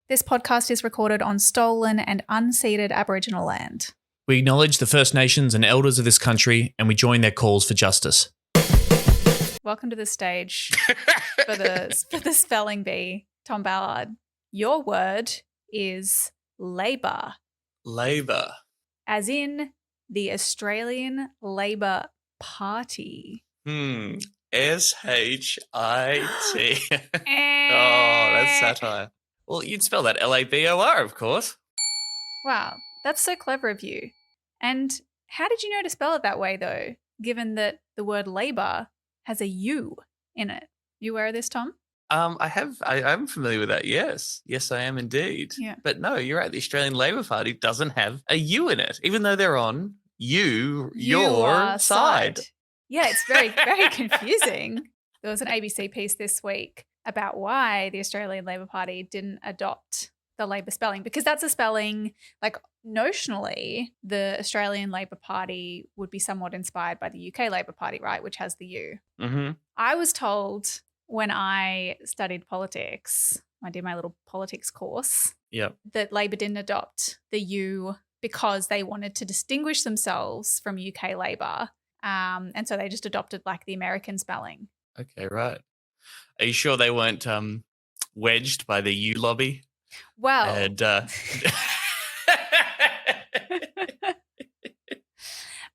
This podcast is recorded on stolen and unceded Aboriginal land. We acknowledge the First Nations and elders of this country, and we join their calls for justice. Welcome to the stage for the spelling bee, Tom Ballard. Your word is Labor. Labor. As in the Australian Labor Party. S-H-I-T. Oh, that's satire. Well, you'd spell that L-A-B-O-R, of course. Wow, that's so clever of you. And how did you know to spell it that way, though, given that the word Labor has a U in it? You aware of this, Tom? I'm familiar with that, yes. Yes, I am indeed. Yeah. But no, you're right. The Australian Labor Party doesn't have a U in it, even though they're on your side. Yeah, it's very, very confusing. There was an ABC piece this week about why the Australian Labor Party didn't adopt the Labor spelling, because that's a spelling, like notionally, the Australian Labor Party would be somewhat inspired by the UK Labor Party, right, which has the U. Mm-hmm. I was told when I studied politics, I did my little politics course, that Labor didn't adopt the U because they wanted to distinguish themselves from UK Labor. And so they just adopted like the American spelling. Okay, right. Are you sure they weren't wedged by the U lobby? Well, and,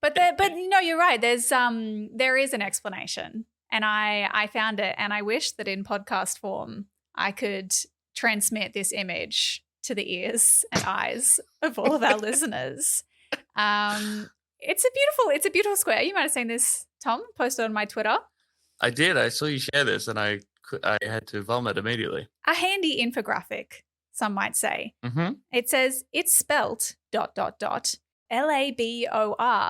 but no, you're right. There is an explanation, and I found it, and I wish that in podcast form I could transmit this image to the ears and eyes of all of our listeners. It's a beautiful square. You might have seen this, Tom, posted on my Twitter. I did. I saw you share this, and I had to vomit immediately. A handy infographic, some might say. Mm-hmm. It says it's spelt ... Labor,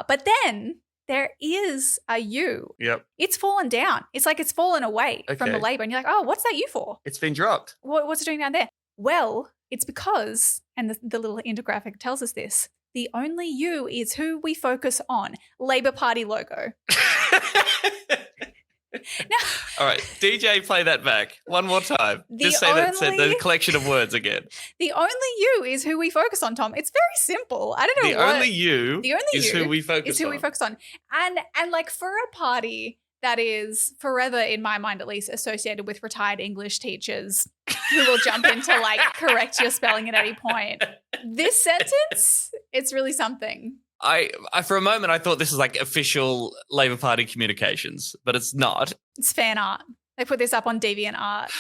but then there is a U. Yep. It's fallen down. It's like it's fallen away from the Labor, and you're like, oh, what's that U for? It's been dropped. What's it doing down there? Well, it's because, and the little infographic tells us this, the only U is who we focus on. Labor Party logo. Now, all right, DJ, play that back one more time. Just say the collection of words again. The only you is who we focus on, Tom. It's very simple. I don't know The only you is who we focus on. And like for a party that is forever, in my mind at least, associated with retired English teachers who will jump in to like correct your spelling at any point. This sentence, it's really something. I for a moment I thought this was like official Labor Party communications, but it's not. It's fan art. They put this up on DeviantArt.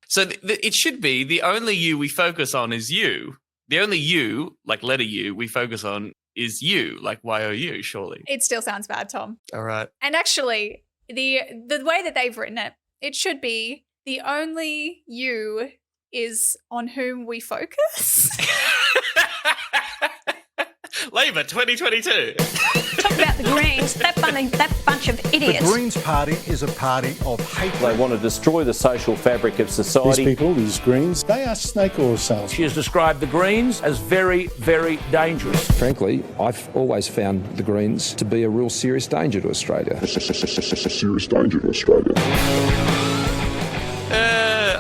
So it should be the only you we focus on is you. The only you, like letter U, we focus on is you, like Y-O-U, surely. It still sounds bad, Tom. All right. And actually, the way that they've written it, it should be the only you is on whom we focus. Labor 2022. Talk about the Greens, that bunch of idiots. The Greens party is a party of hate. They want to destroy the social fabric of society. These people, these Greens, they are snake oil salesmen. She has described the Greens as very, very dangerous. Frankly, I've always found the Greens to be a real serious danger to Australia. Serious danger to Australia.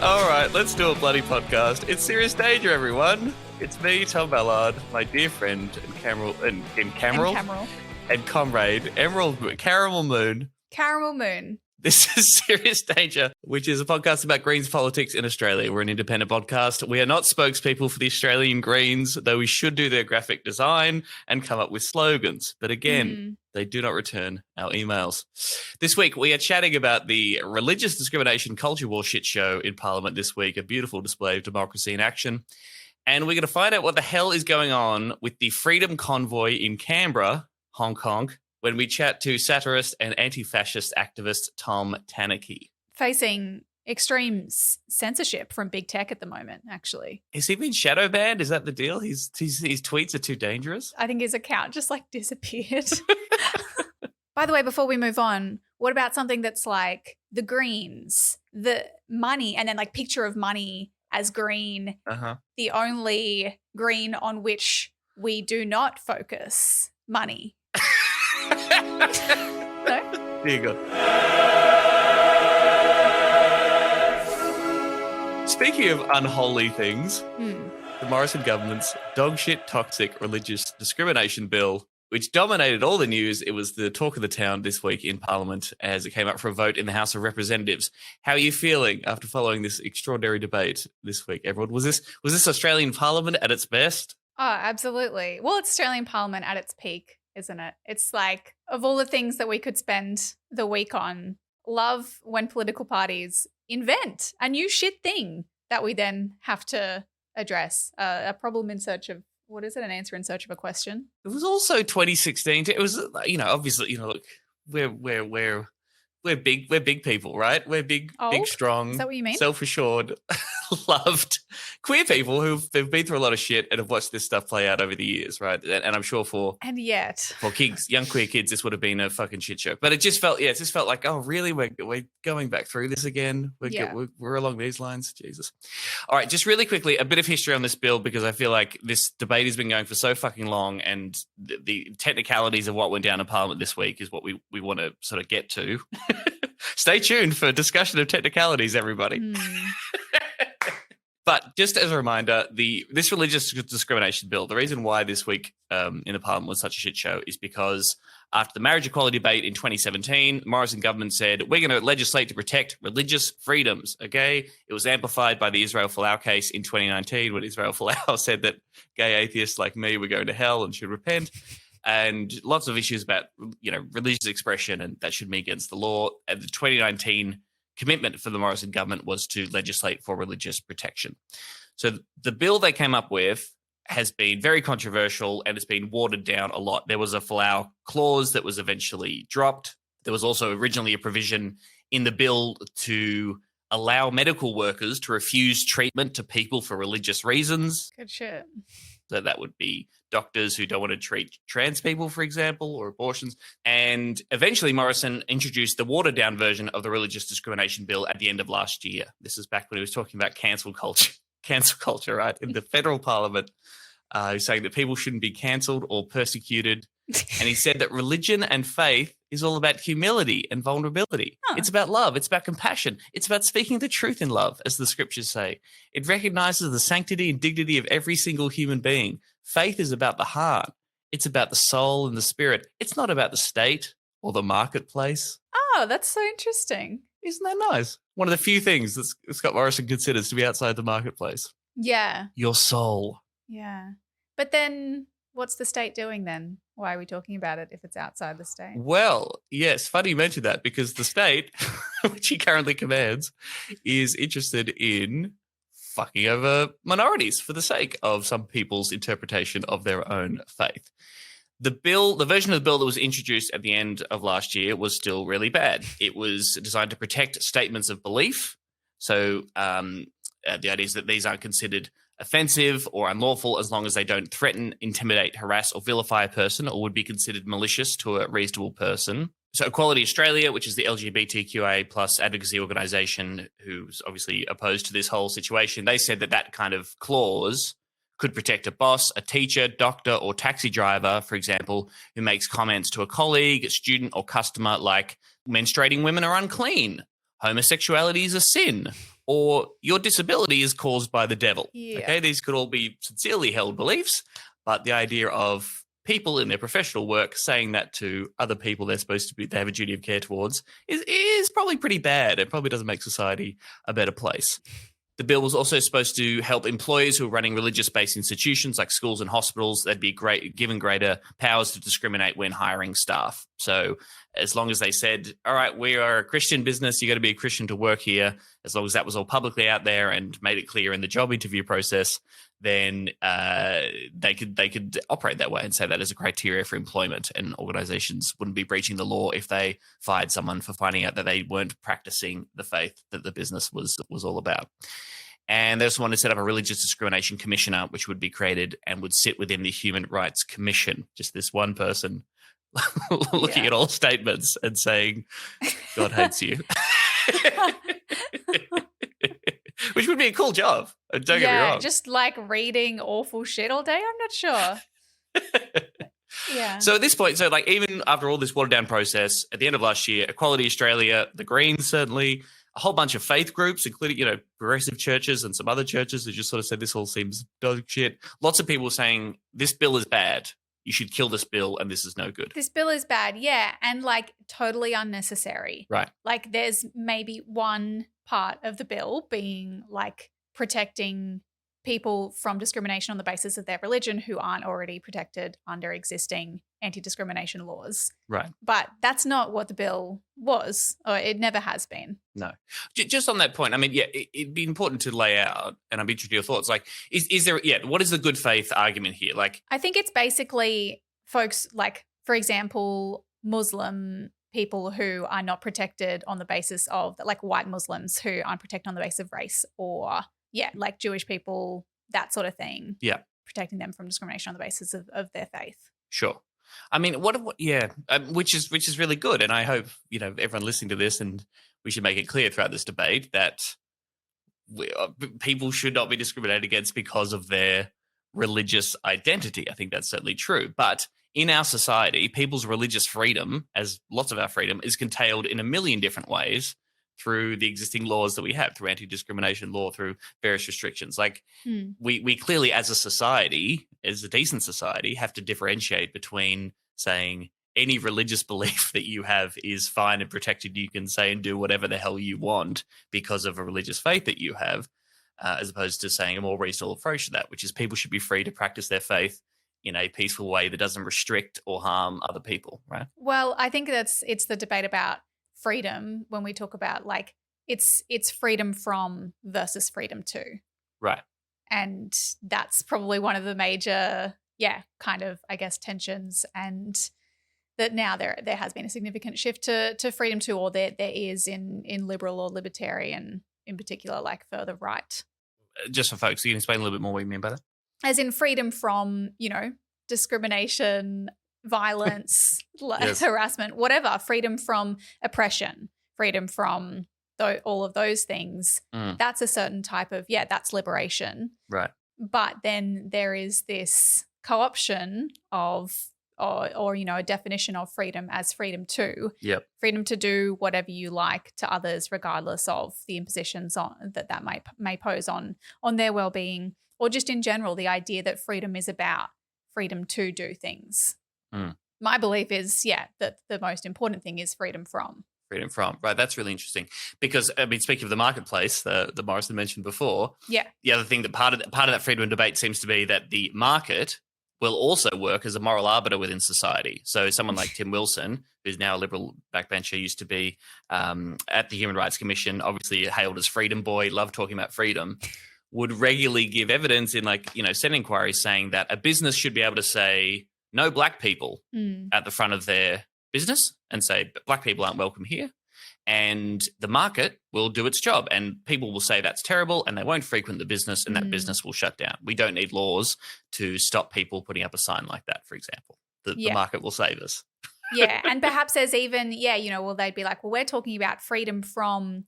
All right, let's do a bloody podcast. It's Serious Danger, everyone. It's me, Tom Ballard, my dear friend and comrade, Caramel Moon. Caramel Moon. This is Serious Danger, which is a podcast about Greens politics in Australia. We're an independent podcast. We are not spokespeople for the Australian Greens, though we should do their graphic design and come up with slogans. But again, they do not return our emails. This week, we are chatting about the Religious Discrimination Culture War shit show in Parliament this week, a beautiful display of democracy in action. And we're going to find out what the hell is going on with the Freedom Convoy in Canberra, Hong Kong, when we chat to satirist and anti-fascist activist Tom Tanuki. Facing extreme censorship from big tech at the moment, actually. Has he been shadow banned? Is that the deal? His tweets are too dangerous? I think his account just like disappeared. By the way, before we move on, what about something that's like the Greens, the money, and then like picture of money as green, the only green on which we do not focus, money. No? There you go. Speaking of unholy things, the Morrison government's dogshit toxic religious discrimination bill, which dominated all the news. It was the talk of the town this week in Parliament as it came up for a vote in the House of Representatives. How are you feeling after following this extraordinary debate this week, everyone? Was this Australian Parliament at its best? Oh, absolutely. Well, it's Australian Parliament at its peak, isn't it? It's like, of all the things that we could spend the week on, love when political parties invent a new shit thing that we then have to address. A problem in search of, what is it? An answer in search of a question. It was also 2016. It was, obviously, look, we're big people, right? We're big, strong, is that what you mean? Self-assured, loved queer people who've been through a lot of shit and have watched this stuff play out over the years, right? And I'm sure for kids, young queer kids, this would have been a fucking shit show. But it just felt like, oh, really? We're going back through this again. We're along these lines. Jesus. All right, just really quickly, a bit of history on this bill, because I feel like this debate has been going for so fucking long, and the technicalities of what went down in Parliament this week is what we want to sort of get to. Stay tuned for a discussion of technicalities, everybody. But just as a reminder, this religious discrimination bill, the reason why this week in the Parliament was such a shit show is because after the marriage equality debate in 2017, the Morrison government said, we're going to legislate to protect religious freedoms, okay? It was amplified by the Israel Folau case in 2019 when Israel Folau said that gay atheists like me were going to hell and should repent. And lots of issues about, religious expression, and that should be against the law. And the 2019 commitment for the Morrison government was to legislate for religious protection. So the bill they came up with has been very controversial and it's been watered down a lot. There was a Folau clause that was eventually dropped. There was also originally a provision in the bill to allow medical workers to refuse treatment to people for religious reasons. Good shit. So that would be doctors who don't want to treat trans people, for example, or abortions. And eventually Morrison introduced the watered-down version of the Religious Discrimination Bill at the end of last year. This is back when he was talking about cancel culture, right, in the federal parliament. He was saying that people shouldn't be cancelled or persecuted. And he said that religion and faith is all about humility and vulnerability. Huh. It's about love. It's about compassion. It's about speaking the truth in love, as the scriptures say. It recognizes the sanctity and dignity of every single human being. Faith is about the heart. It's about the soul and the spirit. It's not about the state or the marketplace. Oh, that's so interesting. Isn't that nice? One of the few things that Scott Morrison considers to be outside the marketplace. Yeah. Your soul. Yeah. But then what's the state doing then? Why are we talking about it if it's outside the state? Well, yes, funny you mentioned that, because the state, which he currently commands, is interested in fucking over minorities for the sake of some people's interpretation of their own faith. The version of the bill that was introduced at the end of last year was still really bad. It was designed to protect statements of belief. So the idea is that these aren't considered offensive or unlawful as long as they don't threaten, intimidate, harass, or vilify a person, or would be considered malicious to a reasonable person. So Equality Australia, which is the LGBTQA plus advocacy organisation who's obviously opposed to this whole situation, they said that kind of clause could protect a boss, a teacher, doctor, or taxi driver, for example, who makes comments to a colleague, a student, or customer like menstruating women are unclean, homosexuality is a sin, or your disability is caused by the devil. Yeah. Okay, these could all be sincerely held beliefs, but the idea of people in their professional work saying that to other people they have a duty of care towards is probably pretty bad. It probably doesn't make society a better place. The bill was also supposed to help employers who are running religious-based institutions like schools and hospitals. They'd be given greater powers to discriminate when hiring staff. So as long as they said, all right, we are a Christian business, you got to be a Christian to work here, as long as that was all publicly out there and made it clear in the job interview process, then they could operate that way and say that as a criteria for employment, and organizations wouldn't be breaching the law if they fired someone for finding out that they weren't practicing the faith that the business was all about. And they also wanted to set up a religious discrimination commissioner, which would be created and would sit within the Human Rights Commission, just this one person looking at all statements and saying, God hates you. Which would be a cool job. Don't get me wrong. Just like reading awful shit all day. I'm not sure. Yeah. So at this point, even after all this watered down process, at the end of last year, Equality Australia, the Greens certainly, a whole bunch of faith groups, including, progressive churches and some other churches who just sort of said this all seems dog shit. Lots of people saying this bill is bad. You should kill this bill and this is no good. This bill is bad, yeah, and totally unnecessary. Right. There's maybe one part of the bill being protecting people from discrimination on the basis of their religion who aren't already protected under existing anti-discrimination laws. Right. But that's not what the bill was, or it never has been. No. Just on that point, I mean, yeah, it'd be important to lay out, and I'm interested in your thoughts. Is there, what is the good faith argument here? I think it's basically folks for example, Muslim people who are not protected on the basis of, white Muslims who aren't protected on the basis of race, or Jewish people, that sort of thing. Yeah. Protecting them from discrimination on the basis of their faith. Sure. I mean, which is really good. And I hope, everyone listening to this, and we should make it clear throughout this debate that people should not be discriminated against because of their religious identity. I think that's certainly true. But in our society, people's religious freedom, as lots of our freedom, is curtailed in a million different ways through the existing laws that we have, through anti-discrimination law, through various restrictions. We clearly, as a society, as a decent society, have to differentiate between saying any religious belief that you have is fine and protected. You can say and do whatever the hell you want because of a religious faith that you have, as opposed to saying a more reasonable approach to that, which is people should be free to practice their faith in a peaceful way that doesn't restrict or harm other people, right? Well, I think it's the debate about freedom when we talk about it's freedom from versus freedom to. Right. And that's probably one of the major, kind of, I guess, tensions, and that now there has been a significant shift to freedom to, or there is in liberal or libertarian in particular, further right. Just for folks, you can explain a little bit more what you mean by that? As in freedom from, discrimination, violence, Yes. harassment, whatever, freedom from oppression, freedom from all of those things. That's a certain type of, that's liberation. Right. But then there is this co-option of, or a definition of freedom as freedom to. Yep. Freedom to do whatever you like to others, regardless of the impositions that may pose on their well-being, or just in general, the idea that freedom is about freedom to do things. My belief is, that the most important thing is freedom from. Freedom from. Right. That's really interesting because, I mean, speaking of the marketplace, the Morrison mentioned before, the other thing that part of that freedom debate seems to be that the market will also work as a moral arbiter within society. So someone like Tim Wilson, who's now a Liberal backbencher, used to be at the Human Rights Commission, obviously hailed as freedom boy, loved talking about freedom, would regularly give evidence in Senate inquiries saying that a business should be able to say no black people at the front of their business and say black people aren't welcome here. And the market will do its job, and people will say that's terrible and they won't frequent the business, and that business will shut down. We don't need laws to stop people putting up a sign like that, for example. The market will save us. And perhaps there's even, they'd be like, well, we're talking about freedom from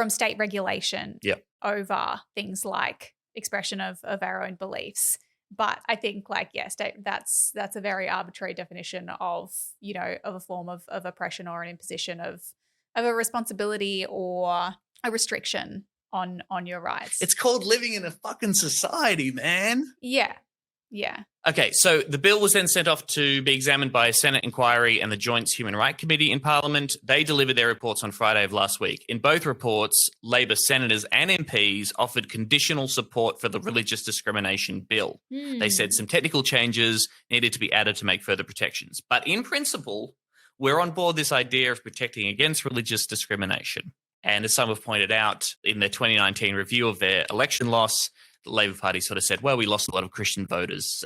state regulation over things like expression of our own beliefs. But I think that's a very arbitrary definition of a form of oppression or an imposition of a responsibility or a restriction on your rights. It's called living in a fucking society, man. Yeah. Okay, so the bill was then sent off to be examined by a Senate inquiry and the Joint Human Rights Committee in Parliament. They delivered their reports on Friday of last week. In both reports, Labor senators and MPs offered conditional support for the Religious Discrimination Bill. They said some technical changes needed to be added to make further protections. But in principle, we're on board this idea of protecting against religious discrimination. And as some have pointed out in their 2019 review of their election loss, the Labor Party sort of said, well, we lost a lot of Christian voters.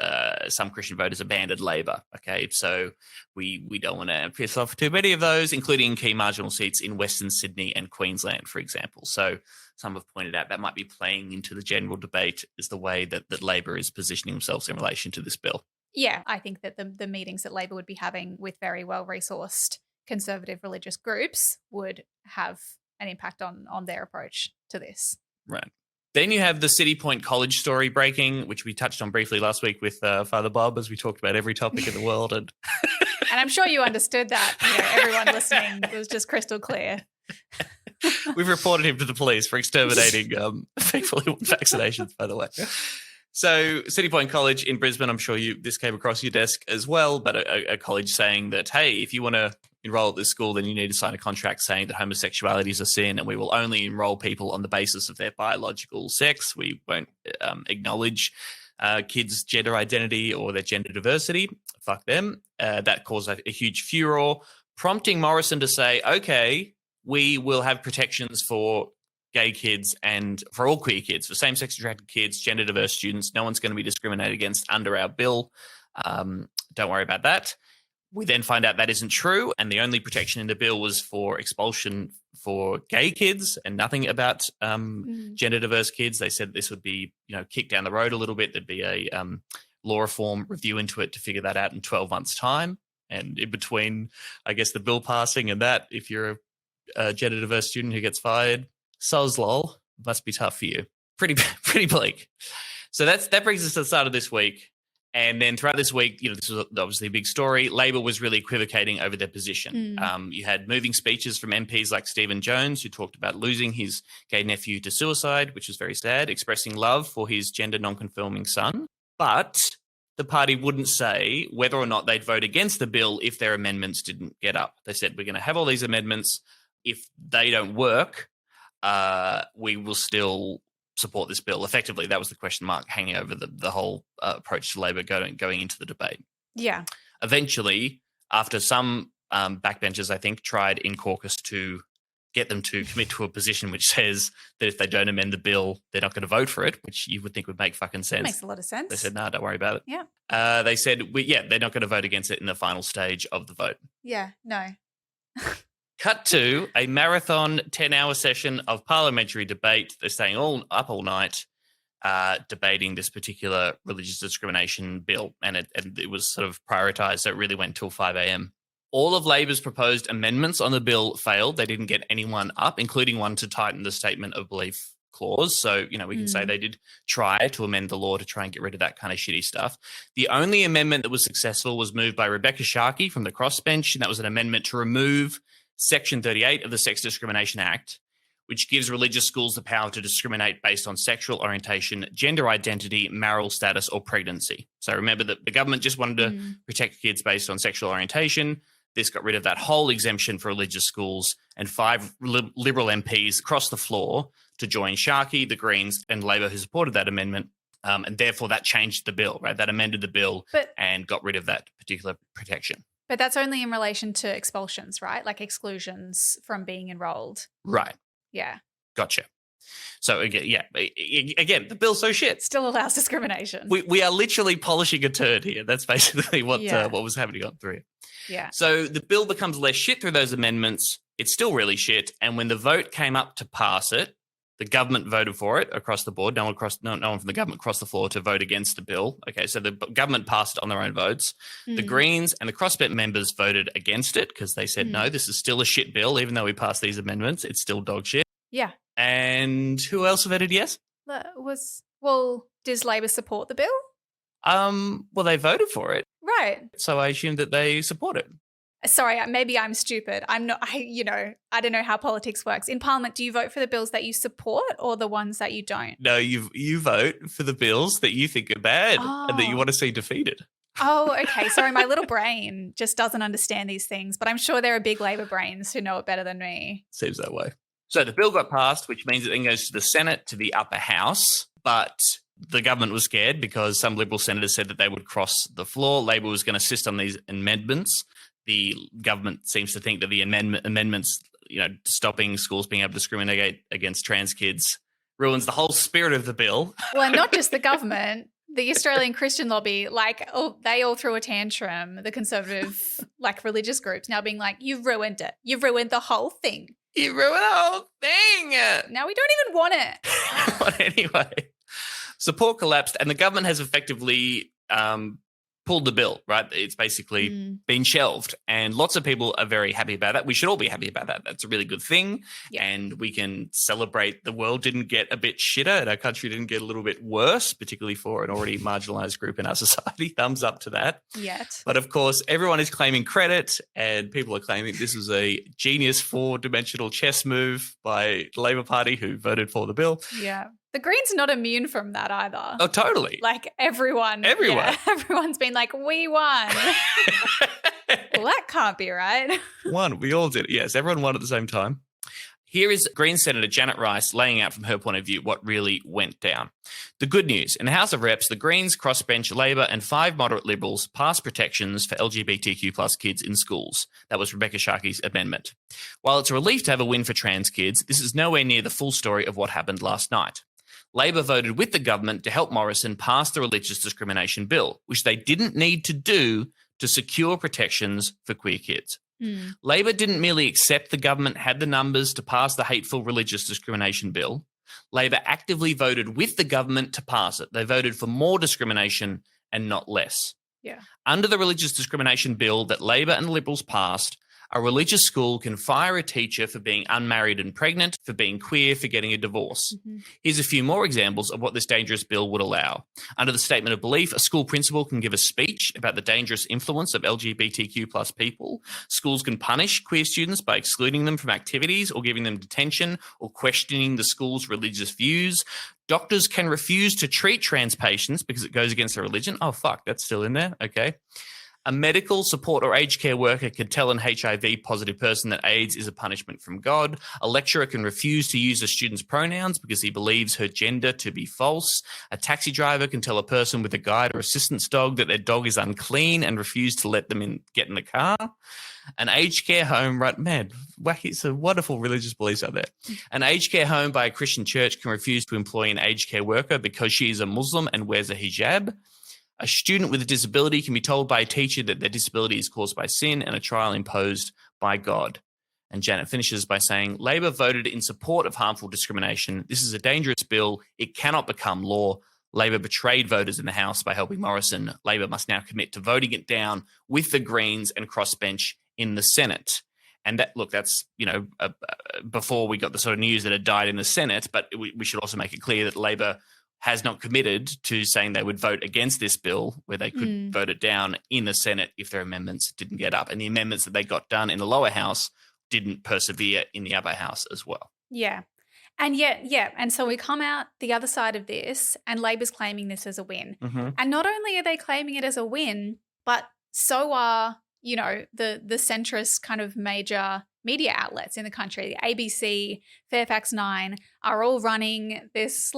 Some Christian voters abandoned Labor. Okay, so we don't want to piss off too many of those, including key marginal seats in Western Sydney and Queensland, for example. So some have pointed out that might be playing into the general debate as the way that Labor is positioning themselves in relation to this bill. Yeah, I think that the meetings that Labor would be having with very well-resourced conservative religious groups would have an impact on their approach to this. Right. Then you have the City Point College story breaking, which we touched on briefly last week with Father Bob, as we talked about every topic in the world. And I'm sure you understood that. Everyone listening, it was just crystal clear. We've reported him to the police for exterminating people who want vaccinations, by the way. So City Point College in Brisbane, I'm sure this came across your desk as well, but a college saying that, hey, if you want to enroll at this school, then you need to sign a contract saying that homosexuality is a sin and we will only enroll people on the basis of their biological sex. We won't acknowledge kids' gender identity or their gender diversity. Fuck them. That caused a huge furor, prompting Morrison to say, okay, we will have protections for gay kids and for all queer kids, for same-sex attracted kids, gender diverse students. No one's going to be discriminated against under our bill. Don't worry about that. We then find out that isn't true, and the only protection in the bill was for expulsion for gay kids and nothing about gender diverse kids. They said this would be, kicked down the road a little bit. There'd be a law reform review into it to figure that out in 12 months' time. And in between, I guess, the bill passing and that, if you're a gender diverse student who gets fired, soz lol, must be tough for you. Pretty bleak. So that brings us to the start of this week. And then throughout this week, this was obviously a big story. Labor was really equivocating over their position. You had moving speeches from MPs like Stephen Jones, who talked about losing his gay nephew to suicide, which was very sad, expressing love for his gender non-conforming son. But the party wouldn't say whether or not they'd vote against the bill if their amendments didn't get up. They said, we're going to have all these amendments. If they don't work, we will still support this bill. Effectively, that was the question mark hanging over the whole approach to Labor going into the debate. Yeah. Eventually, after some backbenchers, I think, tried in caucus to get them to commit to a position which says that if they don't amend the bill, they're not going to vote for it, which you would think would make fucking sense. That makes a lot of sense. They said, no, don't worry about it. Yeah. They said, they're not going to vote against it in the final stage of the vote. Yeah, no. Cut to a marathon 10-hour session of parliamentary debate. They're staying all night debating this particular religious discrimination bill, and it was sort of prioritised, so it really went till 5 a.m. All of Labor's proposed amendments on the bill failed. They didn't get anyone up, including one to tighten the statement of belief clause. So, we can say they did try to amend the law to try and get rid of that kind of shitty stuff. The only amendment that was successful was moved by Rebecca Sharkey from the crossbench, and that was an amendment to remove Section 38 of the Sex Discrimination Act, which gives religious schools the power to discriminate based on sexual orientation, gender identity, marital status, or pregnancy. So remember that the government just wanted to protect kids based on sexual orientation. This got rid of that whole exemption for religious schools, and 5 Liberal MPs crossed the floor to join Sharkey, the Greens, and Labor, who supported that amendment. And therefore, that changed the bill, right? That amended the bill and got rid of that particular protection. But that's only in relation to expulsions, right? Like exclusions from being enrolled. Right. Yeah. Gotcha. So again, the bill's so shit. Still allows discrimination. We are literally polishing a turd here. That's basically what was happening on through. Yeah. So the bill becomes less shit through those amendments. It's still really shit. And when the vote came up to pass it, the government voted for it across the board. No one from the government crossed the floor to vote against the bill. Okay, so the government passed it on their own votes. The Greens and the crossbench members voted against it because they said, no, this is still a shit bill. Even though we passed these amendments, it's still dog shit. Yeah. And who else voted yes? Does Labor support the bill? Well, they voted for it. Right. So I assume that they support it. Sorry, maybe I'm stupid. I'm not, I don't know how politics works. In Parliament, do you vote for the bills that you support or the ones that you don't? No, you vote for the bills that you think are bad and that you want to see defeated. Oh, okay. Sorry, my little brain just doesn't understand these things, but I'm sure there are big Labor brains who know it better than me. Seems that way. So the bill got passed, which means it then goes to the Senate, to the upper house, but the government was scared because some Liberal senators said that they would cross the floor. Labor was going to insist on these amendments. The government seems to think that the amendments, stopping schools being able to discriminate against trans kids ruins the whole spirit of the bill. Well, and not just the government, the Australian Christian lobby, they all threw a tantrum, the conservative, religious groups now being like, you've ruined it. You've ruined the whole thing. You ruined the whole thing. Now we don't even want it. But anyway, support collapsed and the government has effectively pulled the bill, right? It's basically been shelved, and lots of people are very happy about that. We should all be happy about that. That's a really good thing, and we can celebrate the world didn't get a bit shitter and our country didn't get a little bit worse, particularly for an already marginalised group in our society. Thumbs up to that. Yet. But of course, everyone is claiming credit, and people are claiming this was a genius 4-dimensional chess move by the Labor Party who voted for the bill. Yeah. The Greens are not immune from that either. Oh, totally. Like everyone. Yeah, everyone's been like, we won. Well, that can't be right. Won. We all did it. Yes, everyone won at the same time. Here is Green Senator Janet Rice laying out from her point of view what really went down. The good news, in the House of Reps, the Greens, Crossbench, Labor and 5 moderate Liberals passed protections for LGBTQ plus kids in schools. That was Rebecca Sharkey's amendment. While it's a relief to have a win for trans kids, this is nowhere near the full story of what happened last night. Labor voted with the government to help Morrison pass the Religious Discrimination Bill, which they didn't need to do to secure protections for queer kids. Labor didn't merely accept the government had the numbers to pass the hateful Religious Discrimination Bill. Labor actively voted with the government to pass it. They voted for more discrimination and not less. Yeah. Under the Religious Discrimination Bill that Labor and the Liberals passed, a religious school can fire a teacher for being unmarried and pregnant, for being queer, for getting a divorce. Here's a few more examples of what this dangerous bill would allow. Under the statement of belief, a school principal can give a speech about the dangerous influence of LGBTQ plus people. Schools can punish queer students by excluding them from activities or giving them detention or questioning the school's religious views. Doctors can refuse to treat trans patients because it goes against their religion. Oh, fuck, that's still in there. Okay. A medical support or aged care worker can tell an HIV-positive person that AIDS is a punishment from God. A lecturer can refuse to use a student's pronouns because he believes her gender to be false. A taxi driver can tell a person with a guide or assistance dog that their dog is unclean and refuse to let them get in the car. An aged care home, right, man, wacky, it's a wonderful religious beliefs out there. An aged care home by a Christian church can refuse to employ an aged care worker because she is a Muslim and wears a hijab. A student with a disability can be told by a teacher that their disability is caused by sin and a trial imposed by God. And Janet finishes by saying, Labor voted in support of harmful discrimination. This is a dangerous bill. It cannot become law. Labor betrayed voters in the House by helping Morrison. Labor must now commit to voting it down with the Greens and Crossbench in the Senate. And that, look, that's, before we got the sort of news that had died in the Senate, but we should also make it clear that Labor has not committed to saying they would vote against this bill where they could vote it down in the Senate if their amendments didn't get up. And the amendments that they got done in the lower house didn't persevere in the upper house as well. Yeah. And yet, and so we come out the other side of this and Labor's claiming this as a win. And not only are they claiming it as a win, but so are, the centrist kind of major media outlets in the country. The ABC, Fairfax 9 are all running this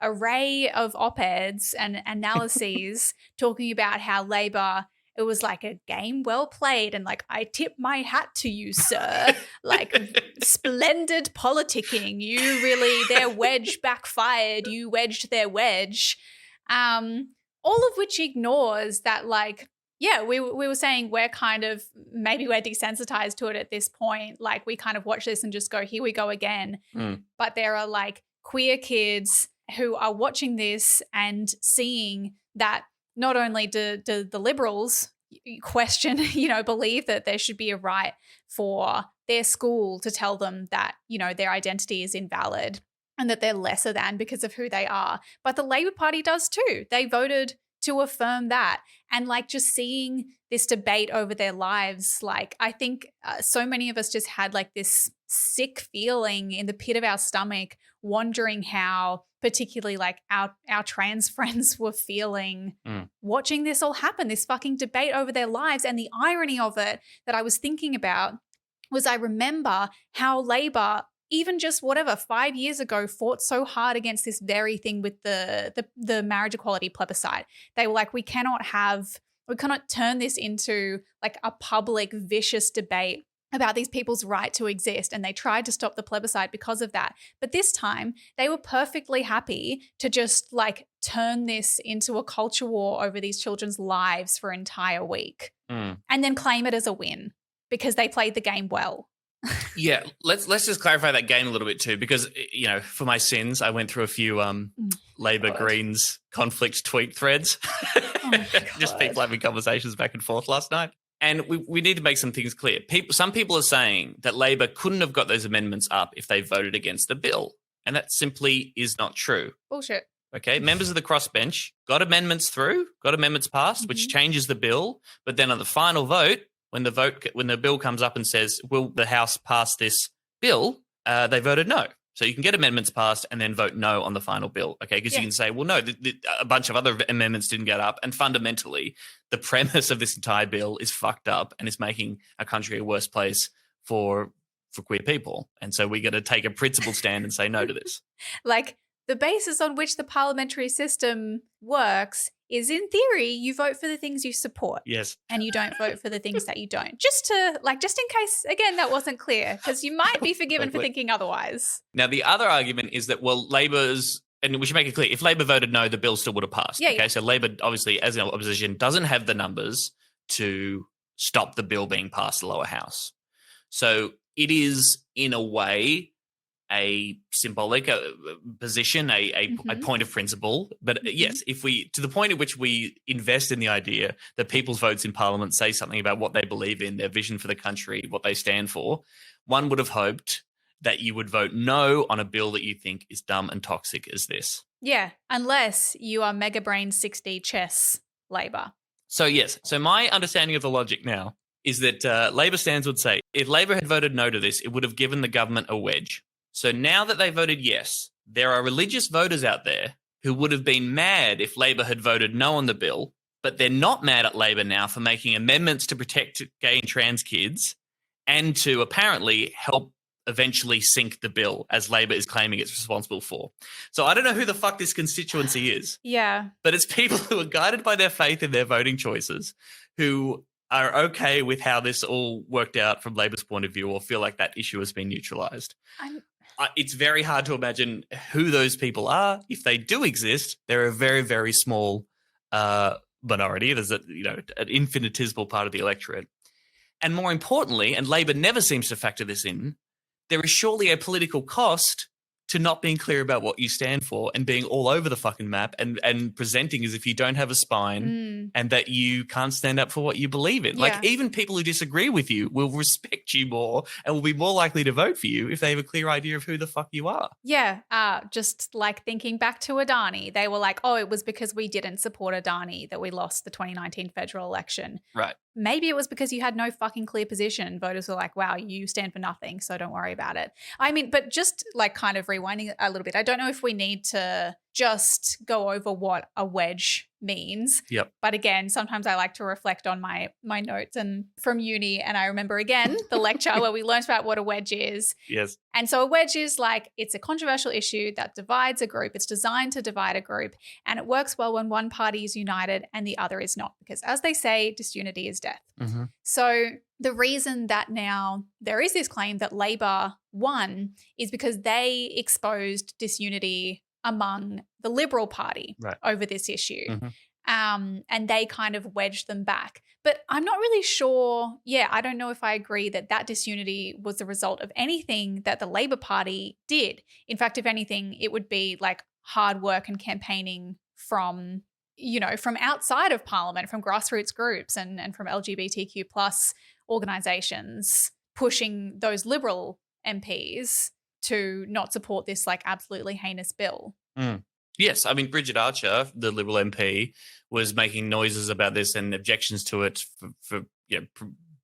array of op-eds and analyses talking about how Labor, it was like a game well played and I tip my hat to you, sir. Splendid politicking. You really, their wedge backfired. You wedged their wedge. All of which ignores that we were saying we're maybe we're desensitized to it at this point. We kind of watch this and just go, here we go again. But there are queer kids who are watching this and seeing that not only do the Liberals question, believe that there should be a right for their school to tell them that, their identity is invalid and that they're lesser than because of who they are, but the Labor Party does too. They voted to affirm that. And just seeing this debate over their lives, I think so many of us just had this sick feeling in the pit of our stomach, wondering how particularly our trans friends were feeling watching this all happen, this fucking debate over their lives. And the irony of it that I was thinking about was I remember how Labor, even just 5 years ago, fought so hard against this very thing with the marriage equality plebiscite. They were we cannot turn this into a public vicious debate about these people's right to exist. And they tried to stop the plebiscite because of that. But this time they were perfectly happy to just turn this into a culture war over these children's lives for an entire week and then claim it as a win because they played the game well. Yeah, let's just clarify that game a little bit too, because for my sins, I went through a few Labor Greens conflict tweet threads, just people having conversations back and forth last night. And we need to make some things clear. Some people are saying that Labor couldn't have got those amendments up if they voted against the bill, and that simply is not true. Bullshit. Okay, members of the crossbench got amendments passed, which changes the bill, but then on the final vote, when the bill comes up and says, will the House pass this bill, they voted no. So you can get amendments passed and then vote no on the final bill, okay? Because you can say, well, no, a bunch of other amendments didn't get up. And fundamentally, the premise of this entire bill is fucked up and is making our country a worse place for queer people. And so we got to take a principled stand and say no to this. Like, the basis on which the parliamentary system works is, in theory, you vote for the things you support. Yes. And you don't vote for the things that you don't. Just in case, again, that wasn't clear, because you might be forgiven for thinking otherwise. Now, the other argument is that, well, Labor's, and we should make it clear, if Labor voted no, the bill still would have passed. Yeah, okay, yeah. So Labor, obviously, as an opposition, doesn't have the numbers to stop the bill being passed the lower house. So it is, in a way, a symbolic position, a point of principle. But yes, if we, to the point at which we invest in the idea that people's votes in Parliament say something about what they believe in, their vision for the country, what they stand for, one would have hoped that you would vote no on a bill that you think is dumb and toxic as this. Yeah, unless you are Mega Brain 6D chess Labor. So yes, so my understanding of the logic now is that Labor stands would say, if Labor had voted no to this, it would have given the government a wedge. So now that they voted yes, there are religious voters out there who would have been mad if Labor had voted no on the bill, but they're not mad at Labor now for making amendments to protect gay and trans kids and to apparently help eventually sink the bill, as Labor is claiming it's responsible for. So I don't know who the fuck this constituency is. Yeah. But it's people who are guided by their faith in their voting choices, who are okay with how this all worked out from Labor's point of view, or feel like that issue has been neutralised. It's very hard to imagine who those people are. If they do exist, they're a very, very small minority. There's an infinitesimal part of the electorate. And more importantly, and Labor never seems to factor this in, there is surely a political cost to not being clear about what you stand for and being all over the fucking map and presenting as if you don't have a spine and that you can't stand up for what you believe in. Yeah. Like, even people who disagree with you will respect you more and will be more likely to vote for you if they have a clear idea of who the fuck you are. Yeah, just like thinking back to Adani, they were like, oh, it was because we didn't support Adani that we lost the 2019 federal election. Right. Maybe it was because you had no fucking clear position. Voters were like, wow, you stand for nothing, so don't worry about it. I mean, but just like kind of rewinding a little bit, I don't know if we need to just go over what a wedge means. Yep. But again, sometimes I like to reflect on my notes and from uni, and I remember again the lecture where we learned about what a wedge is. Yes. And so a wedge is like, it's a controversial issue that divides a group. It's designed to divide a group, and it works well when one party is united and the other is not, because as they say, disunity is death. Mm-hmm. So the reason that now there is this claim that Labor won is because they exposed disunity among the Liberal Party over this issue. Mm-hmm. And they kind of wedged them back. But I'm not really sure. Yeah, I don't know if I agree that disunity was the result of anything that the Labor Party did. In fact, if anything, it would be like hard work and campaigning from outside of Parliament, from grassroots groups and from LGBTQ plus organisations pushing those Liberal MPs to not support this like absolutely heinous bill. Yes, I mean, Bridget Archer, the Liberal MP, was making noises about this and objections to it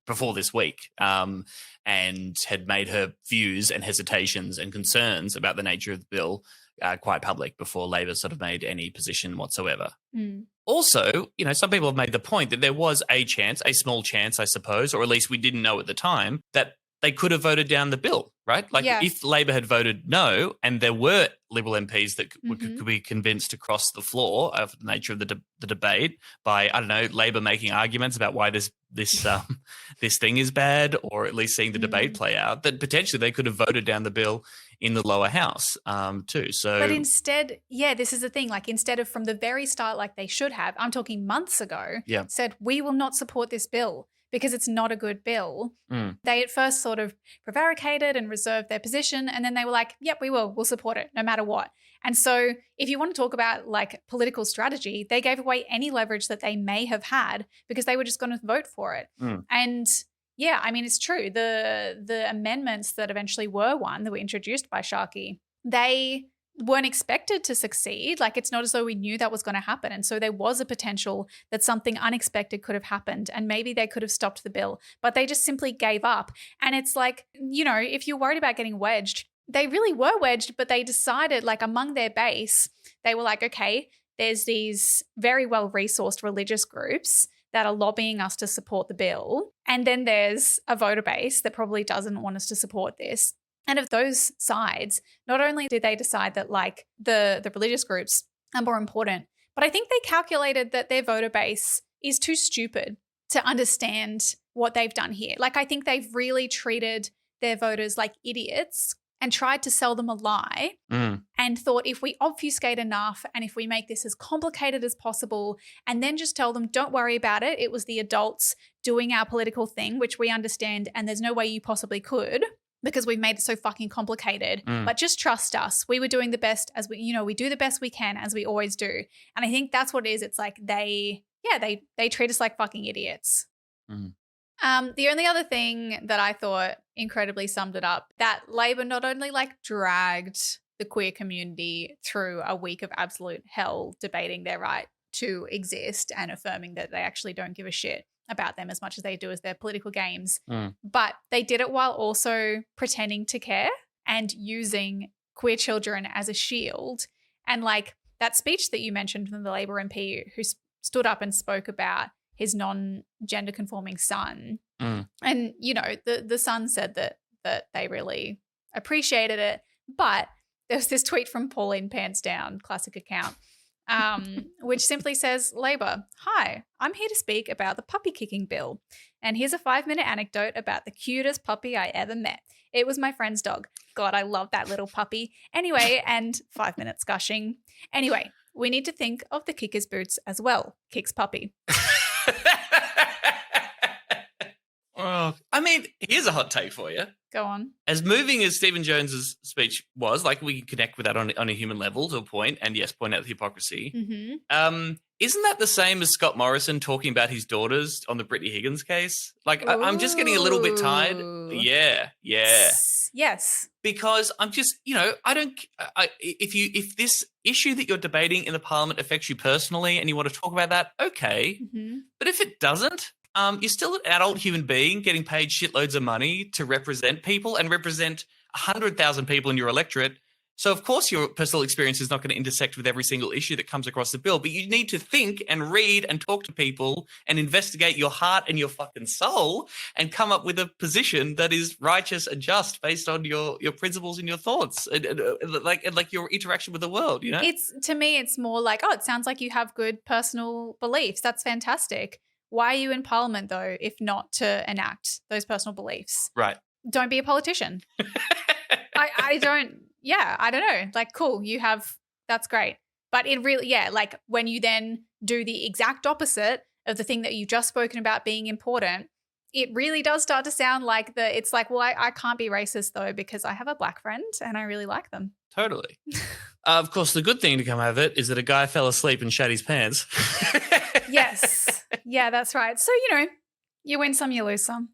before this week, and had made her views and hesitations and concerns about the nature of the bill quite public before Labor sort of made any position whatsoever. Also, some people have made the point that there was a small chance, I suppose, or at least we didn't know at the time, that they could have voted down the bill, right? Like, if Labor had voted no and there were Liberal MPs that could be convinced to cross the floor of the nature of the debate by, I don't know, Labor making arguments about why this thing is bad, or at least seeing the debate play out, that potentially they could have voted down the bill in the lower house too. So, but instead, this is the thing. Like, instead of from the very start, like they should have, I'm talking months ago, said we will not support this bill because it's not a good bill. They at first sort of prevaricated and reserved their position, and then they were like, yep, we will. We'll support it no matter what. And so if you want to talk about like political strategy, they gave away any leverage that they may have had because they were just going to vote for it. And yeah, I mean, it's true. The amendments that eventually were won, that were introduced by Sharkey, they weren't expected to succeed. Like, it's not as though we knew that was going to happen. And so there was a potential that something unexpected could have happened and maybe they could have stopped the bill, but they just simply gave up. And it's like, you know, if you're worried about getting wedged, they really were wedged, but they decided, like, among their base, they were like, okay, there's these very well-resourced religious groups that are lobbying us to support the bill. And then there's a voter base that probably doesn't want us to support this. And of those sides, not only did they decide that like the religious groups are more important, but I think they calculated that their voter base is too stupid to understand what they've done here. Like, I think they've really treated their voters like idiots and tried to sell them a lie and thought if we obfuscate enough and if we make this as complicated as possible and then just tell them, don't worry about it, it was the adults doing our political thing, which we understand and there's no way you possibly could, because we've made it so fucking complicated. But just trust us. We were doing the best as we do the best we can, as we always do. And I think that's what it is. It's like they treat us like fucking idiots. The only other thing that I thought incredibly summed it up, that Labor not only like dragged the queer community through a week of absolute hell debating their right to exist and affirming that they actually don't give a shit about them as much as they do as their political games. But they did it while also pretending to care and using queer children as a shield. And like that speech that you mentioned from the Labor MP who stood up and spoke about his non-gender conforming son. And, you know, the son said that they really appreciated it. But there was this tweet from Pauline Pants Down, classic account, which simply says, Labor, hi, I'm here to speak about the puppy kicking bill. And here's a 5-minute anecdote about the cutest puppy I ever met. It was my friend's dog. God, I love that little puppy. Anyway, and 5 minutes gushing. Anyway, we need to think of the kicker's boots as well. Kicks puppy. Oh, I mean, here's a hot take for you. Go on. As moving as Stephen Jones's speech was, like, we can connect with that on a human level to a point, and yes, point out the hypocrisy. Isn't that the same as Scott Morrison talking about his daughters on the Brittany Higgins case? Like, I'm just getting a little bit tired. Yeah. Yes. Because I'm just, you know, if this issue that you're debating in the Parliament affects you personally and you want to talk about that, okay. But if it doesn't, you're still an adult human being getting paid shitloads of money to represent people and represent 100,000 people in your electorate. So, of course, your personal experience is not going to intersect with every single issue that comes across the bill, but you need to think and read and talk to people and investigate your heart and your fucking soul and come up with a position that is righteous and just based on your principles and your thoughts and like your interaction with the world, you know? To me, it's more like, oh, it sounds like you have good personal beliefs. That's fantastic. Why are you in Parliament, though, if not to enact those personal beliefs? Right. Don't be a politician. I don't know. Like, cool, that's great. But it really, like when you then do the exact opposite of the thing that you've just spoken about being important, it really does start to sound like it's like, well, I can't be racist, though, because I have a black friend and I really like them. Totally. Of course, the good thing to come out of it is that a guy fell asleep and shat his pants. Yes. Yeah, that's right. So, you know, you win some, you lose some.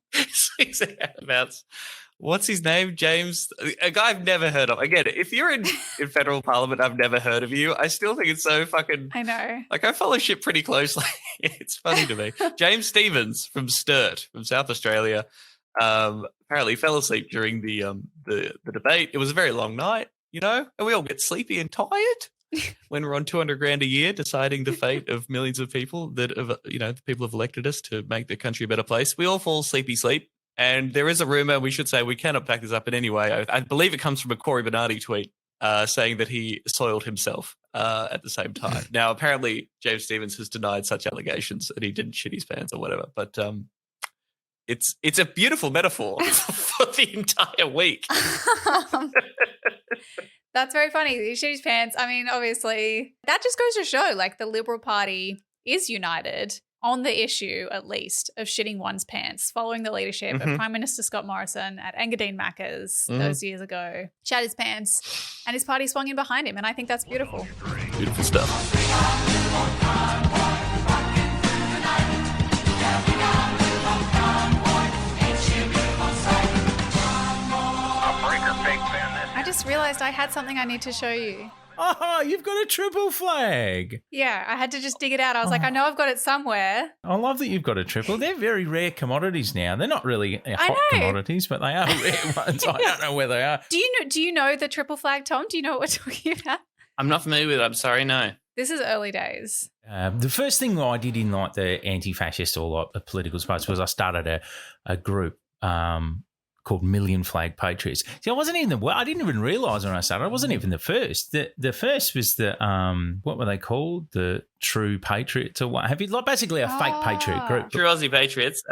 What's his name? James, a guy I've never heard of. Again, if you're in federal parliament, I've never heard of you. I still think it's so fucking... I know. Like, I follow shit pretty closely. It's funny to me. James Stevens from Sturt, from South Australia, apparently fell asleep during the debate. It was a very long night, you know, and we all get sleepy and tired when we're on $200,000 a year deciding the fate of millions of people that have, you know, the people have elected us to make the country a better place. We all fall sleepy sleep. And there is a rumor, we should say, we cannot back this up in any way. I believe it comes from a Corey Bernardi tweet saying that he soiled himself at the same time. Now, apparently, James Stevens has denied such allegations that he didn't shit his pants or whatever. But it's a beautiful metaphor for the entire week. That's very funny. He shit his pants. I mean, obviously, that just goes to show, like, the Liberal Party is united on the issue, at least, of shitting one's pants, following the leadership of Prime Minister Scott Morrison at Engadine Macca's those years ago, shat his pants, and his party swung in behind him, and I think that's beautiful. Beautiful stuff. I just realised I had something I need to show you. Oh, you've got a triple flag. Yeah, I had to just dig it out. I was like, I know I've got it somewhere. I love that you've got a triple. They're very rare commodities now. They're not really hot commodities, but they are rare ones. I don't know where they are. Do you know the triple flag, Tom? Do you know what we're talking about? I'm not familiar with it. I'm sorry, no. This is early days. The first thing that I did in like the anti-fascist or like the political space was I started a group called Million Flag Patriots. See, I didn't even realise when I started, I wasn't even the first. The first was the, what were they called? The True Patriots or what have you? Like basically a fake patriot group. True Aussie Patriots.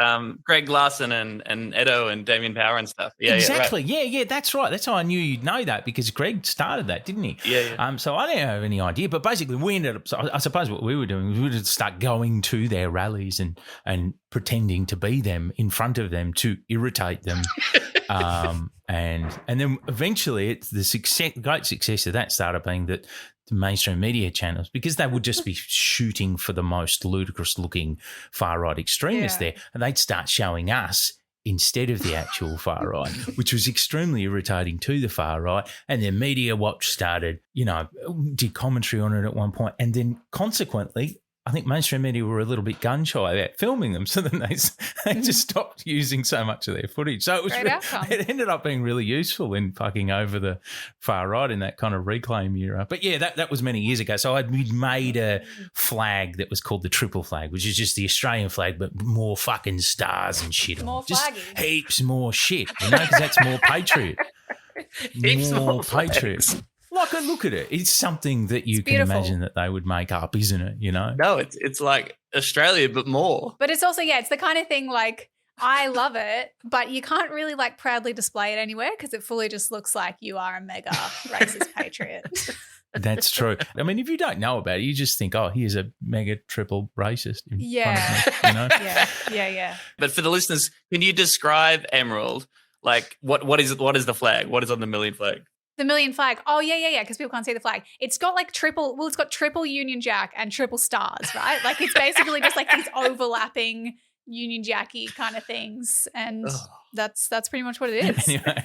Greg Larson and Edo and Damien Power and stuff. Yeah, exactly. Yeah, right. Yeah, that's right. That's how I knew you'd know that because Greg started that, didn't he? Yeah. So I didn't have any idea, but basically we ended up, so I suppose what we were doing was we would start going to their rallies and pretending to be them in front of them to irritate them. And then eventually it's the great success of that started being that the mainstream media channels, because they would just be shooting for the most ludicrous looking far right extremists there, and they'd start showing us instead of the actual far right, which was extremely irritating to the far right. And then Media Watch started, did commentary on it at one point, and then consequently I think mainstream media were a little bit gun shy about filming them, so then they just stopped using so much of their footage. So it ended up being really useful in fucking over the far right in that kind of reclaim era. But yeah, that was many years ago. So I'd made a flag that was called the triple flag, which is just the Australian flag, but more fucking stars and shit. More just flaggy. Heaps more shit, because that's more patriot. Heaps more patriot. Look at it. It's something that you can imagine that they would make up, isn't it? No, it's like Australia, but more. But it's also, it's the kind of thing like I love it, but you can't really like proudly display it anywhere because it fully just looks like you are a mega racist patriot. That's true. I mean, if you don't know about it, you just think, oh, here's a mega triple racist. Yeah. But for the listeners, can you describe Emerald? Like, what is the flag? What is on the Million flag? The Million flag. Oh, yeah, because people can't see the flag. It's got like it's got triple Union Jack and triple stars, right? Like it's basically just like these overlapping Union Jacky kind of things. And that's pretty much what it is. Anyway.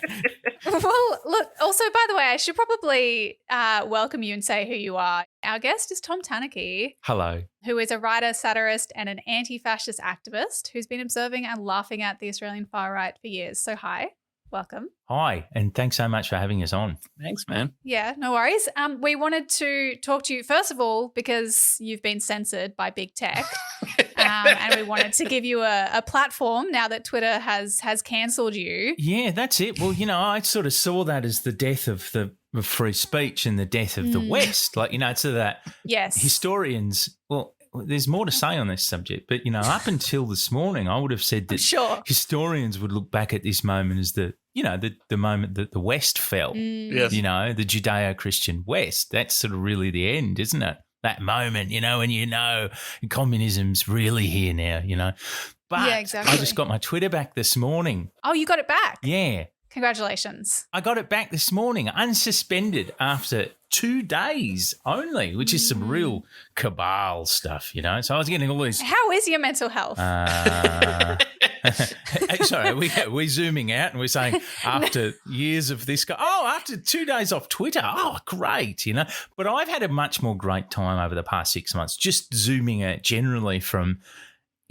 Well, look, also, by the way, I should probably welcome you and say who you are. Our guest is Tom Tanuki. Hello. Who is a writer, satirist, and an anti-fascist activist who's been observing and laughing at the Australian far right for years. So hi. Welcome. Hi, and thanks so much for having us on. Thanks, man. Yeah, no worries. We wanted to talk to you, first of all, because you've been censored by big tech, and we wanted to give you a platform now that Twitter has cancelled you. Yeah, that's it. Well, I sort of saw that as the death of free speech and the death of the West. Like, so that historians, there's more to say on this subject, but, up until this morning, I would have said that historians would look back at this moment as the moment that the West fell, Yes. the Judeo-Christian West. That's sort of really the end, isn't it? That moment, when communism's really here now, But yeah, exactly. I just got my Twitter back this morning. Oh, you got it back? Yeah. Congratulations. I got it back this morning, unsuspended after 2 days only, which is some real cabal stuff, So I was getting all these. How is your mental health? Sorry, we're zooming out and we're saying after years of this after 2 days off Twitter, great, But I've had a much more great time over the past 6 months, just zooming out generally from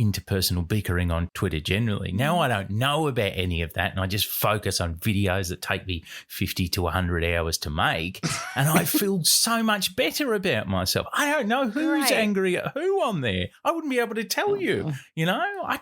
interpersonal bickering on Twitter generally. Now I don't know about any of that and I just focus on videos that take me 50 to 100 hours to make and I feel so much better about myself. I don't know who's angry at who on there. I wouldn't be able to tell you, everyone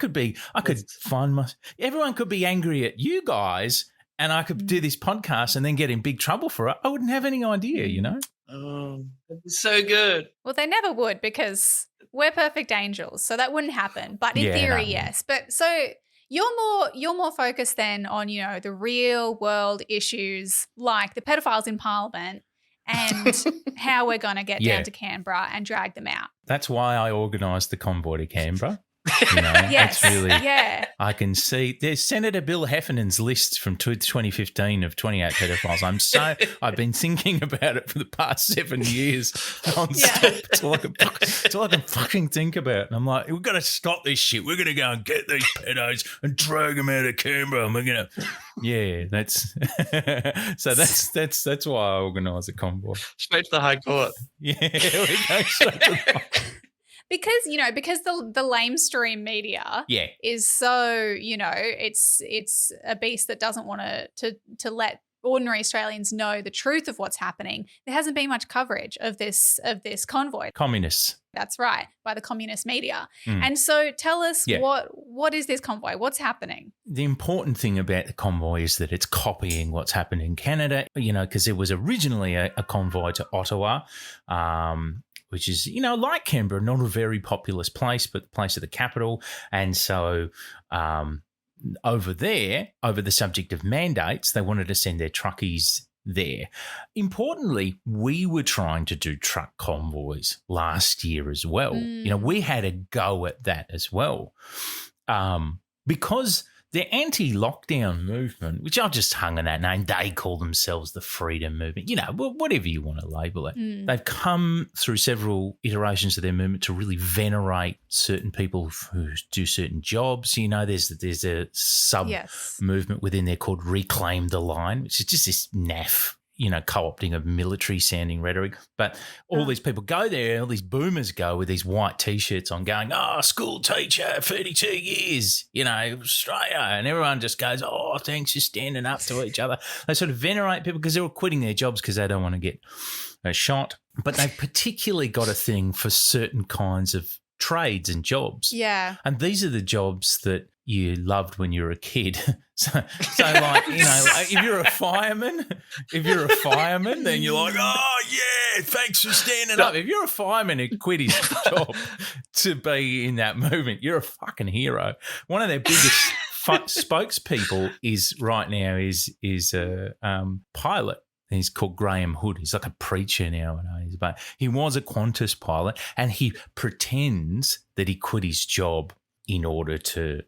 could be angry at you guys and I could do this podcast and then get in big trouble for it. I wouldn't have any idea, Oh, that'd be so good. Well, they never would because we're perfect angels, so that wouldn't happen. But in theory, yes. But so you're more focused then on, the real world issues like the pedophiles in Parliament and how we're going to get Yeah. down to Canberra and drag them out. That's why I organised the convoy to Canberra. You know, Yes. that's really. Yeah. I can see there's Senator Bill Heffernan's list from 2015 of 28 pedophiles. I've been thinking about it for the past 7 years non-stop. Yeah. It's all I can fucking think about. And I'm like, we've got to stop this shit. We're going to go and get these pedos and drag them out of Canberra. And we're going to, yeah, that's so that's why I organised the convoy. Straight to the High Court. Yeah, we're going straight to the Because the lamestream media yeah. is so, it's a beast that doesn't want to let ordinary Australians know the truth of what's happening. There hasn't been much coverage of this convoy. Communists. That's right, by the communist media. Mm. And so tell us Yeah. what is this convoy? What's happening? The important thing about the convoy is that it's copying what's happened in Canada, because it was originally a convoy to Ottawa, which is, like Canberra, not a very populous place, but the place of the capital. And so over there, over the subject of mandates, they wanted to send their truckies there. Importantly, we were trying to do truck convoys last year as well. We had a go at that as well because the anti-lockdown movement, which I've just hung on that name, they call themselves the freedom movement, whatever you want to label it. They've come through several iterations of their movement to really venerate certain people who do certain jobs. There's a sub-movement within there called Reclaim the Line, which is just this naff, co-opting of military-sounding rhetoric. But all these people go there, all these boomers go with these white T-shirts on going, school teacher, 32 years, Australia. And everyone just goes, thanks for standing up to each other. They sort of venerate people because they're all quitting their jobs because they don't want to get shot. But they've particularly got a thing for certain kinds of trades and jobs. Yeah. And these are the jobs that you loved when you were a kid. So like, if you're a fireman, then you're like, thanks for standing up. If you're a fireman who quit his job to be in that movement, you're a fucking hero. One of their biggest spokespeople right now is a pilot. He's called Graham Hood. He's like a preacher nowadays, but he was a Qantas pilot, and he pretends that he quit his job in order to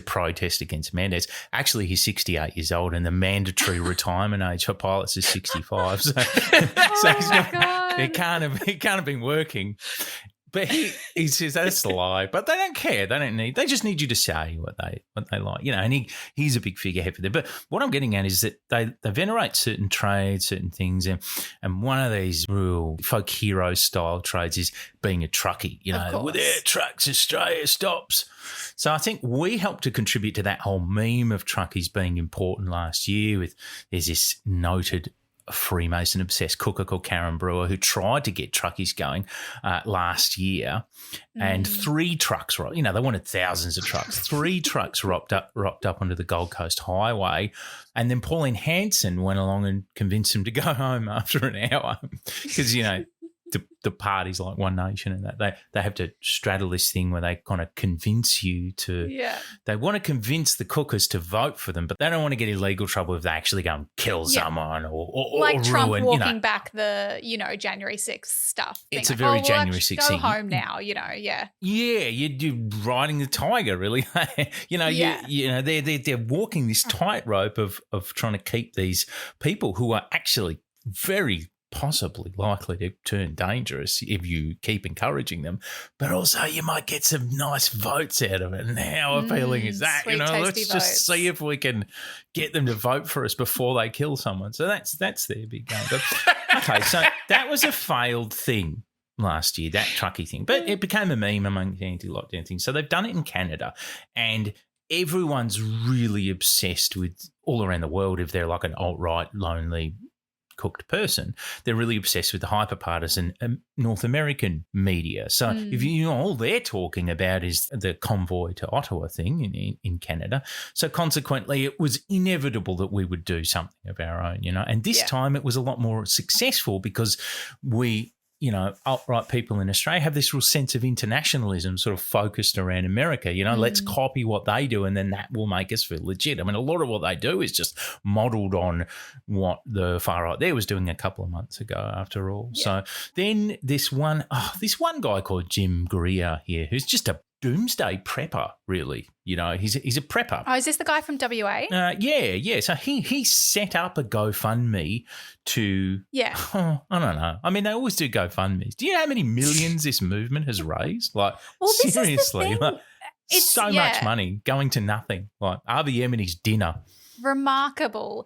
protest against mandates. Actually, he's 68 years old, and the mandatory retirement age for pilots is 65. So he can't have been working. But he says that's a lie. But they don't care. They just need you to say what they like. And he's a big figurehead for them. But what I'm getting at is that they venerate certain trades, certain things, and one of these real folk hero style trades is being a truckie. Without trucks, Australia stops. So I think we helped to contribute to that whole meme of truckies being important last year. There's this noted Freemason-obsessed cooker called Karen Brewer who tried to get truckies going last year, and 3 trucks, they wanted thousands of trucks. 3 trucks rocked up onto the Gold Coast Highway, and then Pauline Hanson went along and convinced them to go home after an hour because, the party's like One Nation and that they have to straddle this thing where they kind of convince you to they want to convince the cookers to vote for them, but they don't want to get in legal trouble if they actually go and kill someone or like or Trump ruin, walking back the January 6th stuff. It's a very January 6th go thing. home now, Yeah, you're riding the tiger, really. They're walking this tightrope of trying to keep these people who are actually very possibly likely to turn dangerous if you keep encouraging them, but also you might get some nice votes out of it. And how appealing is that? Sweet, Let's just votes. see if we can get them to vote for us before they kill someone. So that's their big game. But, okay, so that was a failed thing last year, that truckie thing, but it became a meme among the anti-lockdown things. So they've done it in Canada, and everyone's really obsessed with, all around the world, if they're like an alt-right, lonely, cooked person, they're really obsessed with the hyper-partisan North American media. So if all they're talking about is the Convoy to Ottawa thing in Canada. So consequently, it was inevitable that we would do something of our own, and this time it was a lot more successful because we alt-right people in Australia have this real sense of internationalism sort of focused around America. Let's copy what they do and then that will make us feel legit. I mean, a lot of what they do is just modelled on what the far right there was doing a couple of months ago, after all. Yeah. So then this one guy called Jim Greer here, who's just a doomsday prepper, really. He's a prepper. Oh, is this the guy from WA? Yeah. So he set up a GoFundMe to... Yeah. I don't know. I mean, they always do GoFundMes. Do you know how many millions this movement has raised? Like, this seriously. Is the thing. Like, it's so much money going to nothing. Like, RBM and his dinner. Remarkable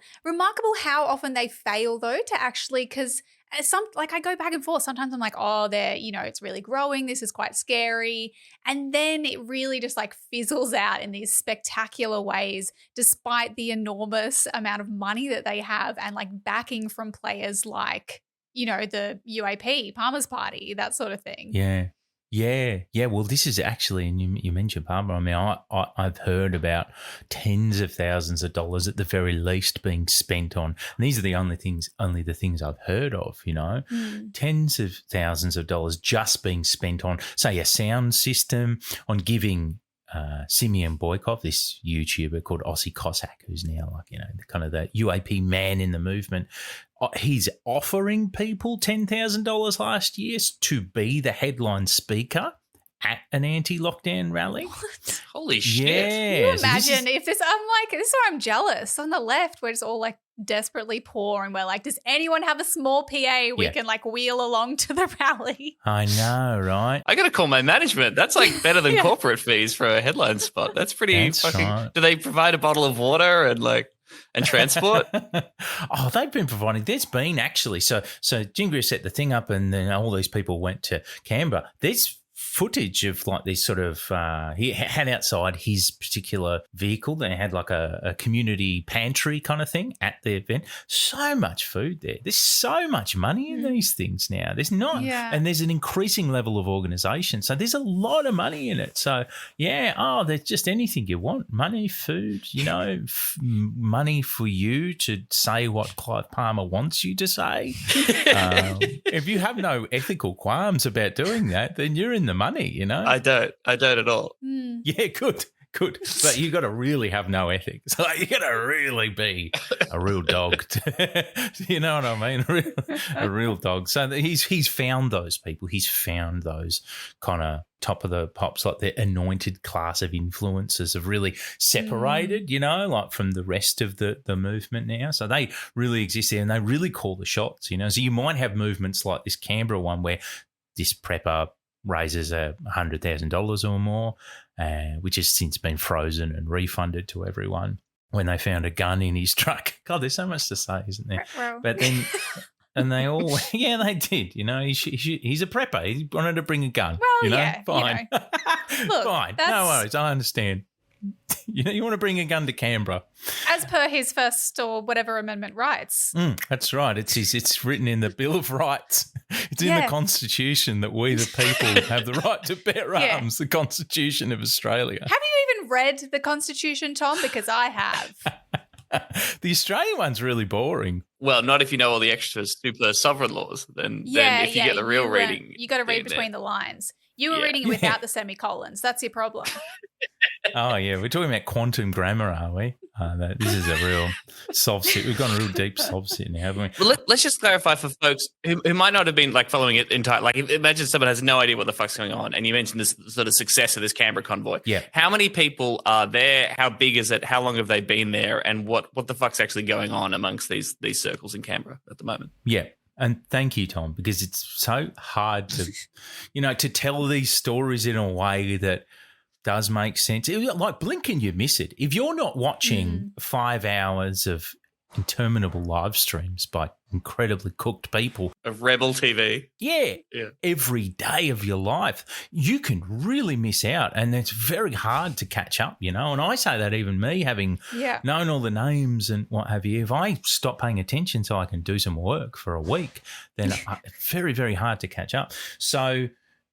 how often they fail, though, to actually... Because... I go back and forth. Sometimes I'm like, oh, it's really growing. This is quite scary. And then it really just fizzles out in these spectacular ways, despite the enormous amount of money that they have and backing from players like, the UAP, Palmer's Party, that sort of thing. Yeah. Well, this is actually, and you mentioned Palmer. I mean, I've heard about tens of thousands of dollars at the very least being spent on. And these are the only the things I've heard of. Tens of thousands of dollars just being spent on, say, a sound system, on giving Simeon Boykov, this YouTuber called Aussie Cossack, who's now kind of the UAP man in the movement. He's offering people $10,000 last year to be the headline speaker at an anti-lockdown rally. What? Holy shit. Yeah. Can you imagine if this, this is why I'm jealous. On the left, we're just all desperately poor and we're does anyone have a small PA we can wheel along to the rally? I know, right? I got to call my management. That's better than corporate fees for a headline spot. That's pretty fucking... Right. Do they provide a bottle of water and transport? Oh, they've been providing. There's been actually. So Jingria set the thing up and then all these people went to Canberra. There's footage of this sort of he had outside his particular vehicle. They had a community pantry kind of thing at the event. So much food there. There's so much money in these things now. There's not, and there's an increasing level of organisation. So there's a lot of money in it. So there's just anything you want. Money, food, money for you to say what Clive Palmer wants you to say. If you have no ethical qualms about doing that, then you're in the money. I don't at all. Yeah, good. But you got to really have no ethics. You got to really be a real dog. You know what I mean? A real dog. So he's found those people. He's found those kind of top of the pops, the anointed class of influencers have really separated, from the rest of the movement now. So they really exist there and they really call the shots, So you might have movements like this Canberra one where this prepper raises $100,000 or more, which has since been frozen and refunded to everyone when they found a gun in his truck. God, there's so much to say, isn't there? Well. But then, and they all, they did. He's a prepper. He wanted to bring a gun. Well, fine, Look, fine. No worries. I understand. You want to bring a gun to Canberra. As per his First or whatever amendment rights. That's right. It's written in the Bill of Rights. It's in the Constitution that we, the people, have the right to bear arms, the Constitution of Australia. Have you even read the Constitution, Tom? Because I have. The Australian one's really boring. Well, not if you know all the extra super sovereign laws. Then if you get the real reading. You got to read between the lines. You were reading it without the semicolons. That's your problem. Oh, yeah. We're talking about quantum grammar, are we? This is a real sob sit. We've gone a real deep sob sit now, haven't we? Well, let's just clarify for folks who might not have been following it entire. Imagine someone has no idea what the fuck's going on, and you mentioned this sort of success of this Canberra convoy. Yeah. How many people are there? How big is it? How long have they been there? And what the fuck's actually going on amongst these circles in Canberra at the moment? Yeah. And thank you, Tom, because it's so hard to, to tell these stories in a way that does make sense. Like blink and you miss it. If you're not watching 5 hours of interminable live streams by incredibly cooked people. Of Rebel TV. Yeah. Every day of your life, you can really miss out. And it's very hard to catch up, And I say that even me, having known all the names and what have you, if I stop paying attention so I can do some work for a week, then it's very, very hard to catch up. So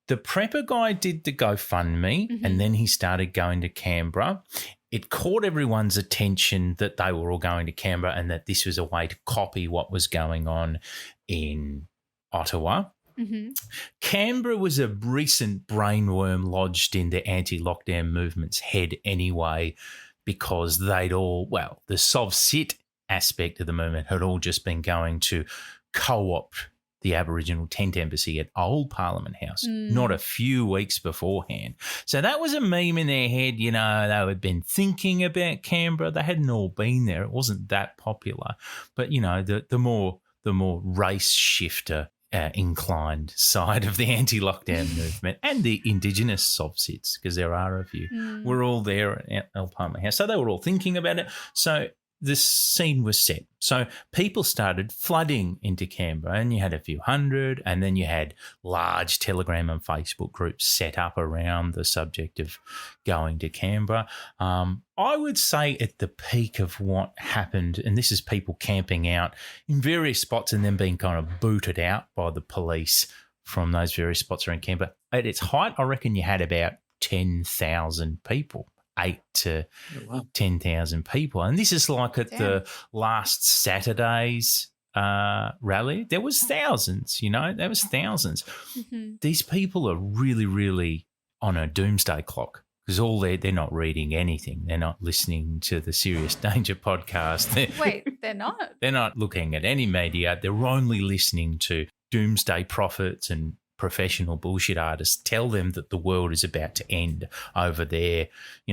the prepper guy did the GoFundMe and then he started going to Canberra. It caught everyone's attention that they were all going to Canberra and that this was a way to copy what was going on in Ottawa. Mm-hmm. Canberra was a recent brainworm lodged in the anti-lockdown movement's head anyway, because the Sov-Sit aspect of the movement had all just been going to co-opt the Aboriginal tent embassy at Old Parliament House, not a few weeks beforehand. So that was a meme in their head. They had been thinking about Canberra. They hadn't all been there. It wasn't that popular. But, the more race shifter inclined side of the anti-lockdown movement and the Indigenous Sov-Sits, because there are a few, were all there at Old Parliament House. So they were all thinking about it. So the scene was set. So people started flooding into Canberra, and you had a few hundred, and then you had large Telegram and Facebook groups set up around the subject of going to Canberra. I would say at the peak of what happened, and this is people camping out in various spots and then being kind of booted out by the police from those various spots around Canberra. At its height, I reckon you had about 10,000 people. 8 to 10,000 people. And this is like at the last Saturday's rally. There was thousands, there was thousands. Mm-hmm. These people are really, really on a doomsday clock, because they're not reading anything. They're not listening to the Serious Danger podcast. Wait, they're not? They're not looking at any media. They're only listening to doomsday prophets and professional bullshit artists tell them that the world is about to end over there,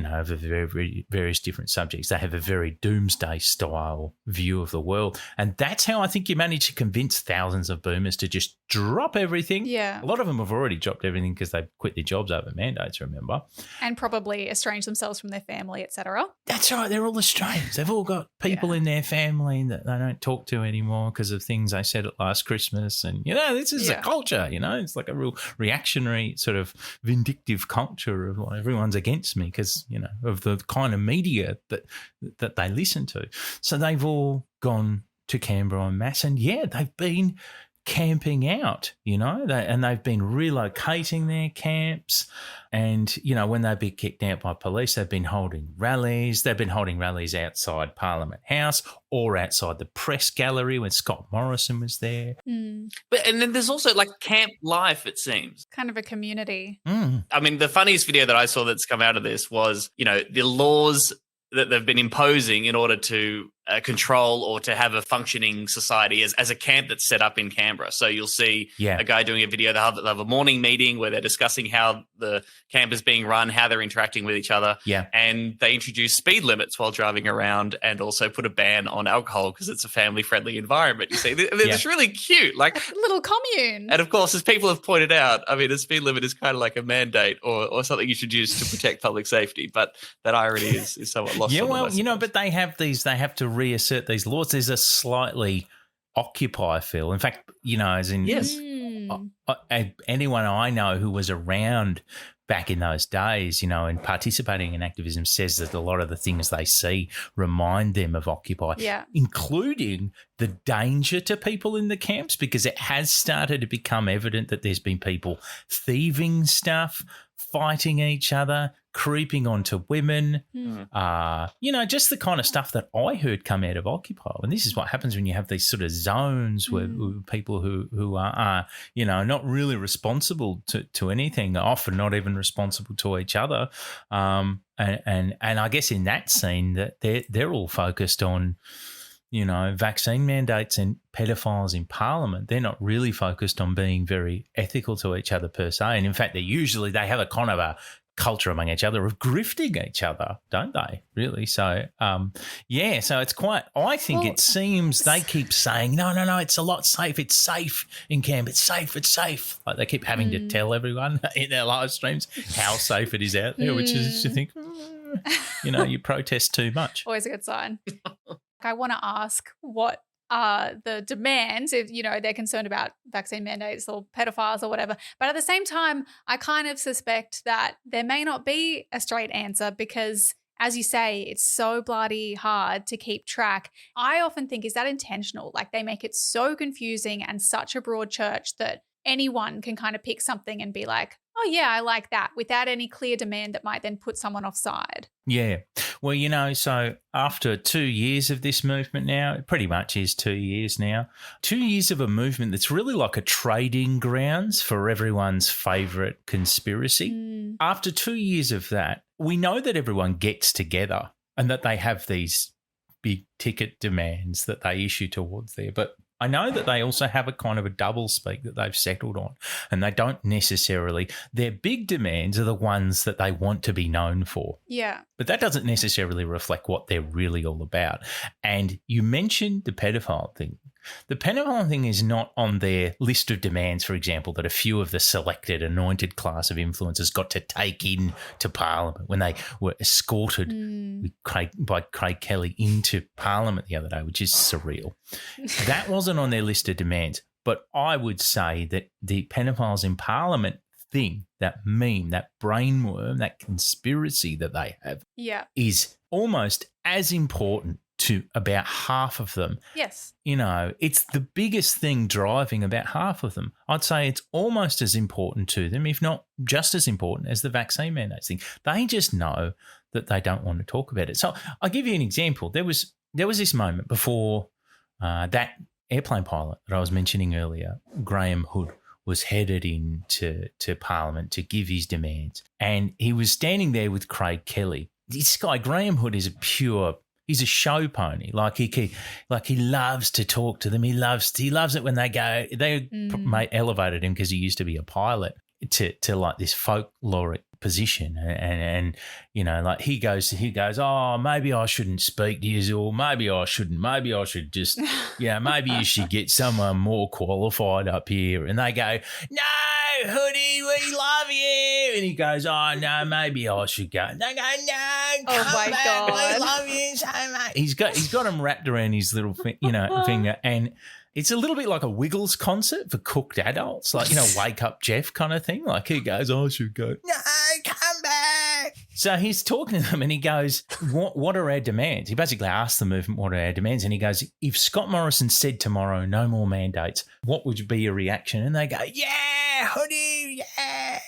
over very, very various different subjects. They have a very doomsday style view of the world. And that's how I think you manage to convince thousands of boomers to just drop everything. Yeah. A lot of them have already dropped everything because they've quit their jobs over mandates, remember? And probably estranged themselves from their family, etc. That's right. They're all Australians. They've all got people in their family that they don't talk to anymore because of things they said at last Christmas. And, this is a culture, it's like a real reactionary sort of vindictive culture of everyone's against me because, of the kind of media that they listen to. So they've all gone to Canberra en masse, and they've been camping out, and they've been relocating their camps. And, when they've been kicked out by police, they've been holding rallies. They've been holding rallies outside Parliament House or outside the press gallery when Scott Morrison was there. But and then there's also like camp life, it seems. Kind of a community. I mean, the funniest video that I saw that's come out of this was, the laws that they've been imposing in order to control or to have a functioning society as a camp that's set up in Canberra. So you'll see a guy doing a video. They'll have a morning meeting where they're discussing how the camp is being run, how they're interacting with each other. Yeah. And they introduce speed limits while driving around and also put a ban on alcohol because it's a family-friendly environment. You see, they're just really cute. Like a little commune. And of course, as people have pointed out, I mean, a speed limit is kind of like a mandate or something you should use to protect public safety. But that irony is somewhat lost. Yeah, well, but they have to reassert these laws. There's a slightly Occupy feel. In fact, as in anyone I know who was around back in those days, and participating in activism says that a lot of the things they see remind them of Occupy, including the danger to people in the camps, because it has started to become evident that there's been people thieving stuff, fighting each other, creeping onto women, just the kind of stuff that I heard come out of Occupy. And this is what happens when you have these sort of zones where people who are not really responsible to anything, often not even responsible to each other. And I guess in that scene that they're all focused on, vaccine mandates and pedophiles in Parliament. They're not really focused on being very ethical to each other per se. And in fact, they have a kind of a culture among each other of grifting each other, don't they? Really? So, so it's quite, I think it seems they keep saying, no, it's a lot safe. It's safe in camp. It's safe. Like they keep having to tell everyone in their live streams how safe it is out there, which is, you think, you protest too much. Always a good sign. I want to ask what are the demands if, they're concerned about vaccine mandates or pedophiles or whatever. But at the same time, I kind of suspect that there may not be a straight answer because, as you say, it's so bloody hard to keep track. I often think, is that intentional? Like they make it so confusing and such a broad church that anyone can kind of pick something and be like, oh, yeah, I like that, without any clear demand that might then put someone offside. Yeah. Well, so after 2 years of this movement now, it pretty much is 2 years now, 2 years of a movement that's really like a trading grounds for everyone's favourite conspiracy. After 2 years of that, we know that everyone gets together and that they have these big ticket demands that they issue towards there. But I know that they also have a kind of a double speak that they've settled on, and they don't necessarily, their big demands are the ones that they want to be known for. Yeah. But that doesn't necessarily reflect what they're really all about. And you mentioned the pedophile thing. The pedophile thing is not on their list of demands, for example, that a few of the selected anointed class of influencers got to take in to Parliament when they were escorted by Craig Kelly into Parliament the other day, which is surreal. That wasn't on their list of demands. But I would say that the pedophiles in Parliament thing, that meme, that brainworm, that conspiracy that they have is almost as important to about half of them. Yes. It's the biggest thing driving about half of them. I'd say it's almost as important to them, if not just as important as the vaccine mandates thing. They just know that they don't want to talk about it. So I'll give you an example. There was this moment before that airplane pilot that I was mentioning earlier, Graham Hood, was headed into Parliament to give his demands. And he was standing there with Craig Kelly. This guy, Graham Hood, he's a show pony. Like he loves to talk to them. He loves it when they elevated him because he used to be a pilot to like this folkloric position, and like he goes, oh, maybe I shouldn't speak to you, or maybe I shouldn't, maybe I should just, maybe you should get someone more qualified up here. And they go, no, Hoodie, we love you. And he goes, oh no, maybe I should go. They go, no, oh my God, we love you so much. He's got him wrapped around his little finger, and it's a little bit like a Wiggles concert for cooked adults, like, Wake Up Jeff kind of thing. Like he goes, I should go, no, come back. So he's talking to them and he goes, what are our demands? He basically asks the movement, what are our demands? And he goes, if Scott Morrison said tomorrow, no more mandates, what would be your reaction? And they go, yeah, Hoodie, yeah.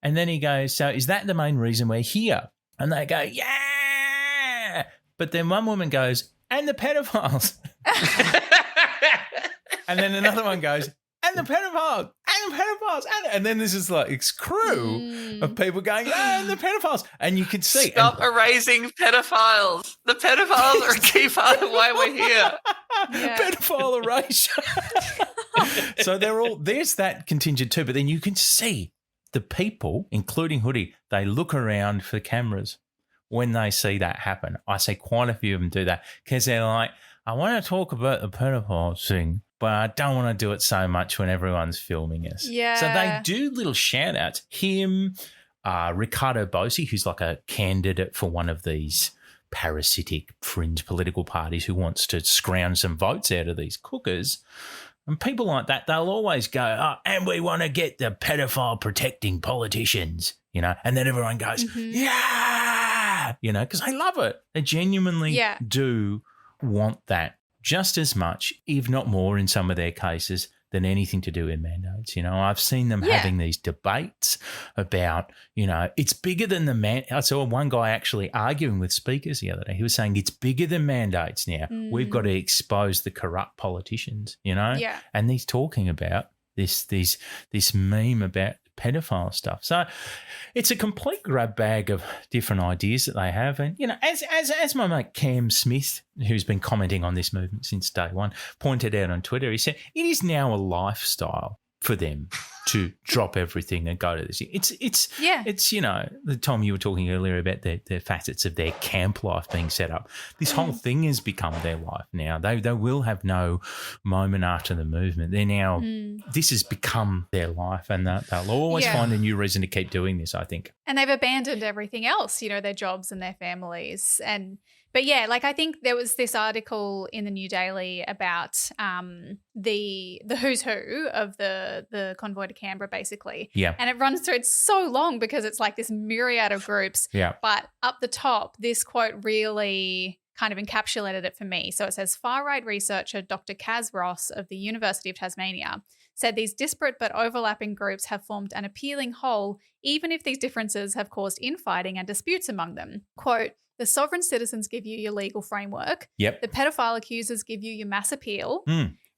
And then he goes, so is that the main reason we're here? And they go, yeah. But then one woman goes, and the pedophiles. And then another one goes, and the pedophiles, and then this is like it's crew of people going, and the pedophiles, and you can see. Stop erasing pedophiles. The pedophiles are a key part of why we're here. Pedophile erasure. So there's that contingent too, but then you can see the people, including Hoodie, they look around for cameras when they see that happen. I say quite a few of them do that because they're like, I want to talk about the pedophile thing, but I don't want to do it so much when everyone's filming us. Yeah. So they do little shout outs. Him, Ricardo Bossi, who's like a candidate for one of these parasitic fringe political parties who wants to scrounge some votes out of these cookers. And people like that, they'll always go, oh, and we want to get the pedophile protecting politicians, and then everyone goes, yeah, because they love it. They genuinely do want that just as much, if not more in some of their cases, than anything to do with mandates. I've seen them having these debates about, it's bigger than the man. I saw one guy actually arguing with speakers the other day. He was saying it's bigger than mandates now. We've got to expose the corrupt politicians, Yeah. And he's talking about this meme about pedophile stuff. So it's a complete grab bag of different ideas that they have. And, as my mate Cam Smith, who's been commenting on this movement since day one, pointed out on Twitter, he said, it is now a lifestyle for them to drop everything and go to this. It's the Tom, you were talking earlier about the facets of their camp life being set up. This whole thing has become their life now. They will have no moment after the movement. They're now this has become their life, and they'll always find a new reason to keep doing this, I think. And they've abandoned everything else, their jobs and their families. But yeah, like I think there was this article in the New Daily about the who's who of the Convoy to Canberra, basically. Yeah. And it runs through, it's so long because it's like this myriad of groups. Yeah. But up the top, this quote really kind of encapsulated it for me. So it says far-right researcher Dr. Kaz Ross of the University of Tasmania said these disparate but overlapping groups have formed an appealing whole, even if these differences have caused infighting and disputes among them. Quote, the sovereign citizens give you your legal framework. Yep. The pedophile accusers give you your mass appeal.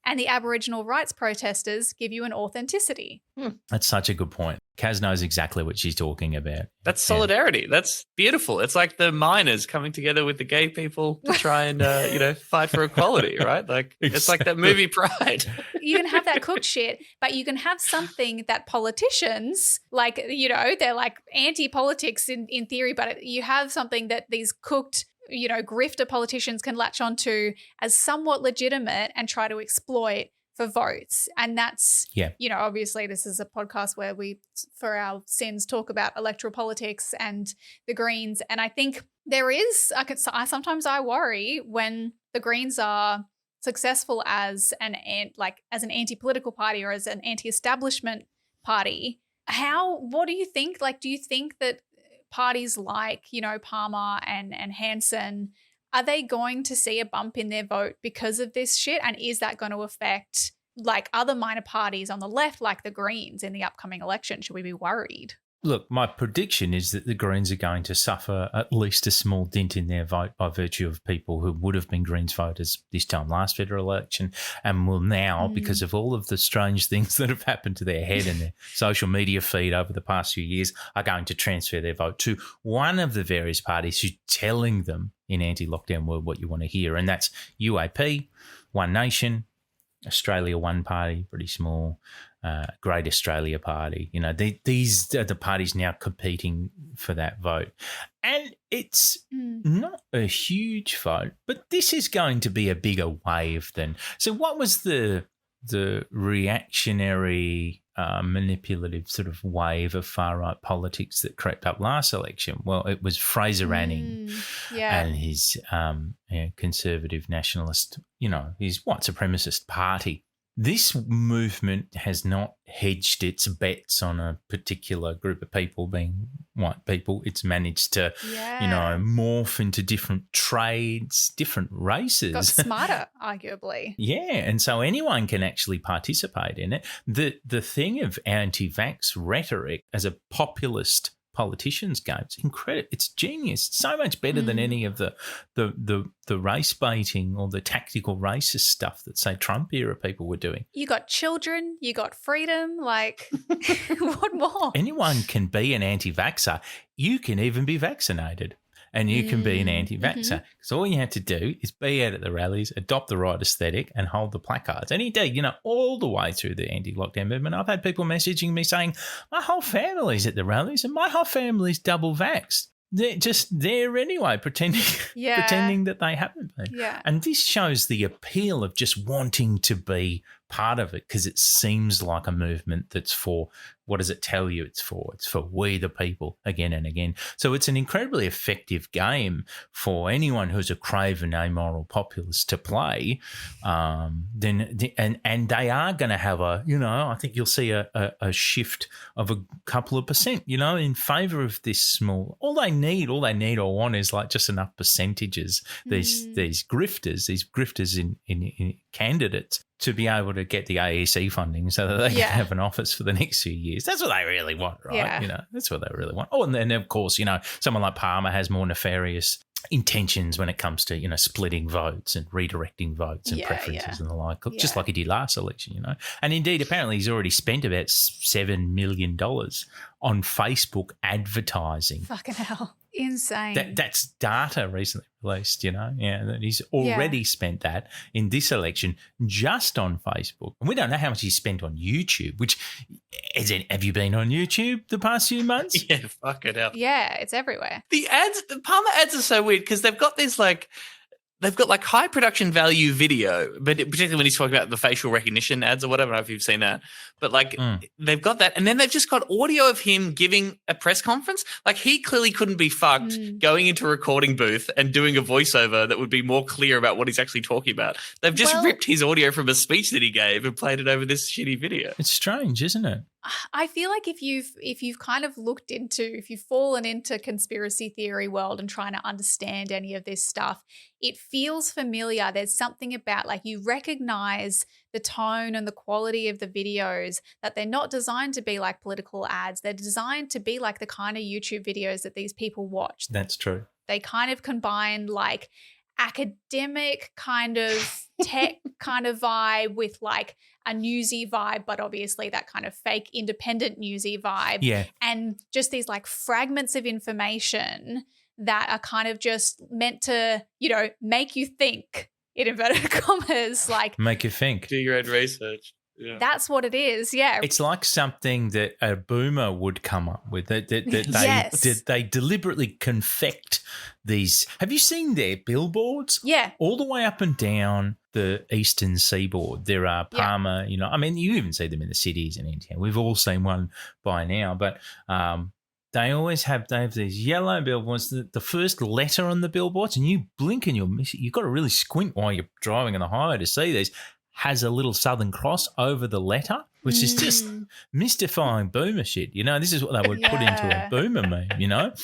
And the Aboriginal rights protesters give you an authenticity. That's such a good point. Kaz knows exactly what she's talking about. That's solidarity. Yeah. That's beautiful. It's like the miners coming together with the gay people to try and, fight for equality, right? Like It's like that movie Pride. You can have that cooked shit, but you can have something that politicians, like, they're like anti-politics in theory, but you have something that these cooked grifter politicians can latch onto as somewhat legitimate and try to exploit for votes. And that's, obviously this is a podcast where we, for our sins, talk about electoral politics and the Greens. And I think there is, sometimes I worry when the Greens are successful as an anti-political party or as an anti-establishment party. What do you think? Like, do you think that parties like, Palmer and Hanson, are they going to see a bump in their vote because of this shit? And is that going to affect like other minor parties on the left, like the Greens in the upcoming election? Should we be worried? Look, my prediction is that the Greens are going to suffer at least a small dent in their vote by virtue of people who would have been Greens voters this time last federal election and will now, because of all of the strange things that have happened to their head and their social media feed over the past few years, are going to transfer their vote to one of the various parties who's telling them in anti-lockdown world what you want to hear, and that's UAP, One Nation, Australia One Party, pretty small, Great Australia Party. These are the parties now competing for that vote. And it's not a huge vote, but this is going to be a bigger wave than... So what was the reactionary, manipulative sort of wave of far-right politics that crept up last election? Well, it was Fraser Anning and his conservative nationalist, his white supremacist party. This movement has not hedged its bets on a particular group of people being white people. It's managed to, morph into different trades, different races. Got smarter, arguably. Yeah, and so anyone can actually participate in it. The thing of anti-vax rhetoric as a populist politicians' game, it's incredible. It's genius. It's so much better than any of the race baiting or the tactical racist stuff that, say, Trump era people were doing. You got children, you got freedom, like what more? Anyone can be an anti-vaxxer. You can even be vaccinated. And you can be an anti-vaxxer. Because all you have to do is be out at the rallies, adopt the right aesthetic and hold the placards. And indeed, all the way through the anti-lockdown movement, I've had people messaging me saying, my whole family's at the rallies and my whole family's double vaxxed. They're just there anyway, pretending that they haven't been. Yeah. And this shows the appeal of just wanting to be part of it because it seems like a movement that's for, what does it tell you it's for? It's for we the people again and again. So it's an incredibly effective game for anyone who's a craven, amoral populist to play. And they are going to have I think you'll see a shift of a couple of percent, in favour of this small. All they need or want is like just enough percentages. These grifters in candidates to be able to get the AEC funding so that they can have an office for the next few years. That's what they really want, right? Yeah. That's what they really want. Oh, and then, of course, someone like Palmer has more nefarious intentions when it comes to, splitting votes and redirecting votes and preferences and the like, just like he did last election, And indeed, apparently he's already spent about $7 million on Facebook advertising. Fucking hell. Insane. That's data recently released, that he's already spent that in this election just on Facebook. And we don't know how much he's spent on YouTube, which have you been on YouTube the past few months? Yeah, fuck it up. Yeah, it's everywhere. The Palmer ads are so weird because they've got this they've got high production value video, but particularly when he's talking about the facial recognition ads or whatever. I don't know if you've seen that, but they've got that. And then they've just got audio of him giving a press conference. Like he clearly couldn't be fucked going into a recording booth and doing a voiceover that would be more clear about what he's actually talking about. They've just ripped his audio from a speech that he gave and played it over this shitty video. It's strange, isn't it? I feel like if you've kind of looked into, if you've fallen into conspiracy theory world and trying to understand any of this stuff, it feels familiar. There's something about like you recognize the tone and the quality of the videos, that they're not designed to be like political ads. They're designed to be like the kind of YouTube videos that these people watch. That's true. They kind of combine like academic kind of tech kind of vibe with like a newsy vibe, but obviously that kind of fake independent newsy vibe. Yeah. And just these like fragments of information that are kind of just meant to, you know, make you think, in inverted commas, like Make you think. Do your own research. Yeah. that's what it is. Yeah. It's like something that a boomer would come up with. That Yes. they deliberately confect these. Have you seen their billboards? Yeah. All the way up and down the eastern seaboard. There are Palmer, you know, I mean, you even see them in the cities and in town. We've all seen one by now, but they have these yellow billboards. The first letter on the billboards, and you blink and you'll miss it. You've got to really squint while you're driving on the highway to see these. Has a little Southern Cross over the letter, which is just mystifying boomer shit. You know, this is what they would put into a boomer meme, you know?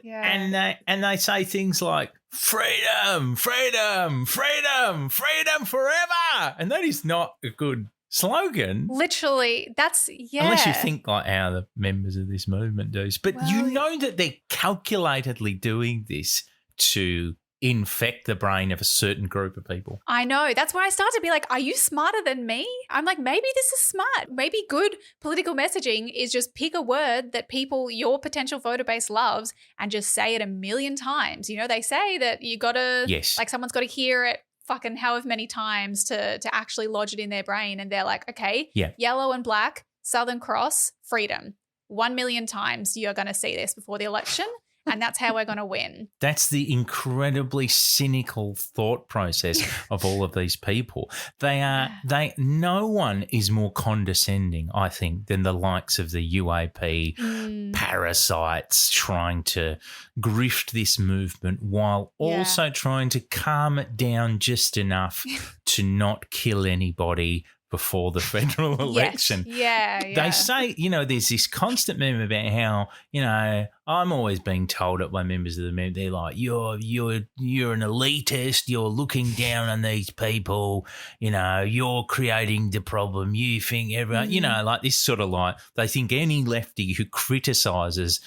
Yeah. And they say things like freedom, freedom, freedom, freedom forever. And that is not a good slogan. Literally, that's, Unless you think like how the members of this movement do. But you know that they're calculatedly doing this to infect the brain of a certain group of people. I know. That's why I started to be like, are you smarter than me? I'm like, maybe this is smart. Maybe good political messaging is just pick a word that people, your potential voter base loves, and just say it a million times. You know, they say that you got to, like someone's got to hear it fucking however many times to actually lodge it in their brain. And they're like, okay, yellow and black, Southern Cross, freedom. 1 million times you're going to see this before the election. And that's how we're going to win. That's the incredibly cynical thought process of all of these people. No one is more condescending, I think, than the likes of the UAP parasites trying to grift this movement while also trying to calm it down just enough to not kill anybody before the federal election. They say, you know, there's this constant meme about how, you know, I'm always being told it by members of the movement, they're like, you're an elitist, you're looking down on these people, you know, you're creating the problem, you think everyone, you know, like this sort of like, they think any lefty who criticises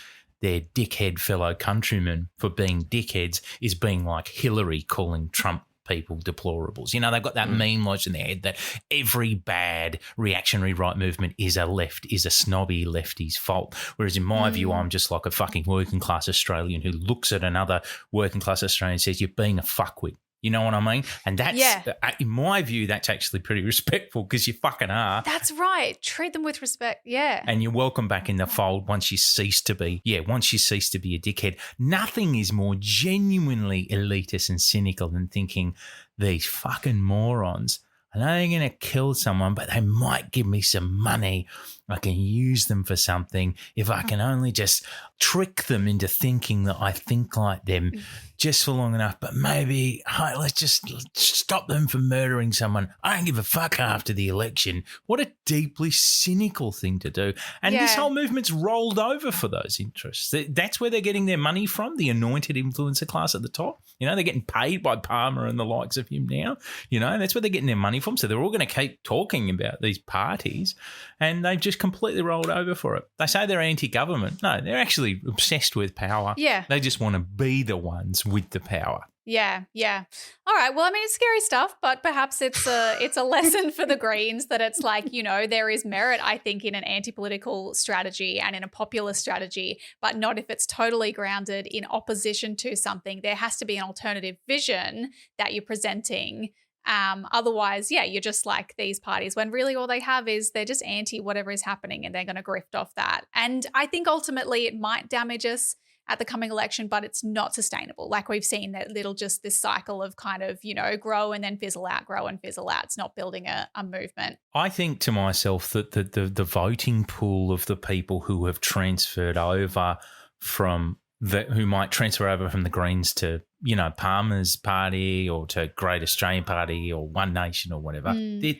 their dickhead fellow countrymen for being dickheads is being like Hillary calling Trump people deplorables. You know, they've got that meme lodged in their head that every bad reactionary right movement is a snobby lefty's fault. Whereas in my view, I'm just like a fucking working class Australian who looks at another working class Australian and says, you're being a fuckwit. You know what I mean? And that's, in my view, that's actually pretty respectful because you fucking are. That's right. Treat them with respect. Yeah. And you're welcome back in the fold once you cease to be a dickhead. Nothing is more genuinely elitist and cynical than thinking these fucking morons are not only going to kill someone, but they might give me some money. I can use them for something if I can only just trick them into thinking that I think like them just for long enough. But maybe let's just stop them from murdering someone. I don't give a fuck after the election. What a deeply cynical thing to do. And this whole movement's rolled over for those interests. That's where they're getting their money from, the anointed influencer class at the top. You know, they're getting paid by Palmer and the likes of him now. You know, that's where they're getting their money from. So they're all going to keep talking about these parties and they've just completely rolled over for it. They say they're anti-government. No, they're actually obsessed with power. Yeah. They just want to be the ones with the power. Yeah, yeah. All right. Well, I mean, it's scary stuff, but perhaps it's a lesson for the Greens that it's like, you know, there is merit, I think, in an anti-political strategy and in a populist strategy, but not if it's totally grounded in opposition to something. There has to be an alternative vision that you're presenting. Otherwise, you're just like these parties when really all they have is they're just anti whatever is happening and they're going to grift off that. And I think ultimately it might damage us at the coming election, but it's not sustainable. Like we've seen that little just this cycle of kind of, you know, grow and then fizzle out, grow and fizzle out. It's not building a movement. I think to myself that the voting pool of the people who have transferred over from who might transfer over from the Greens to Palmer's party or to Great Australian Party or One Nation or whatever,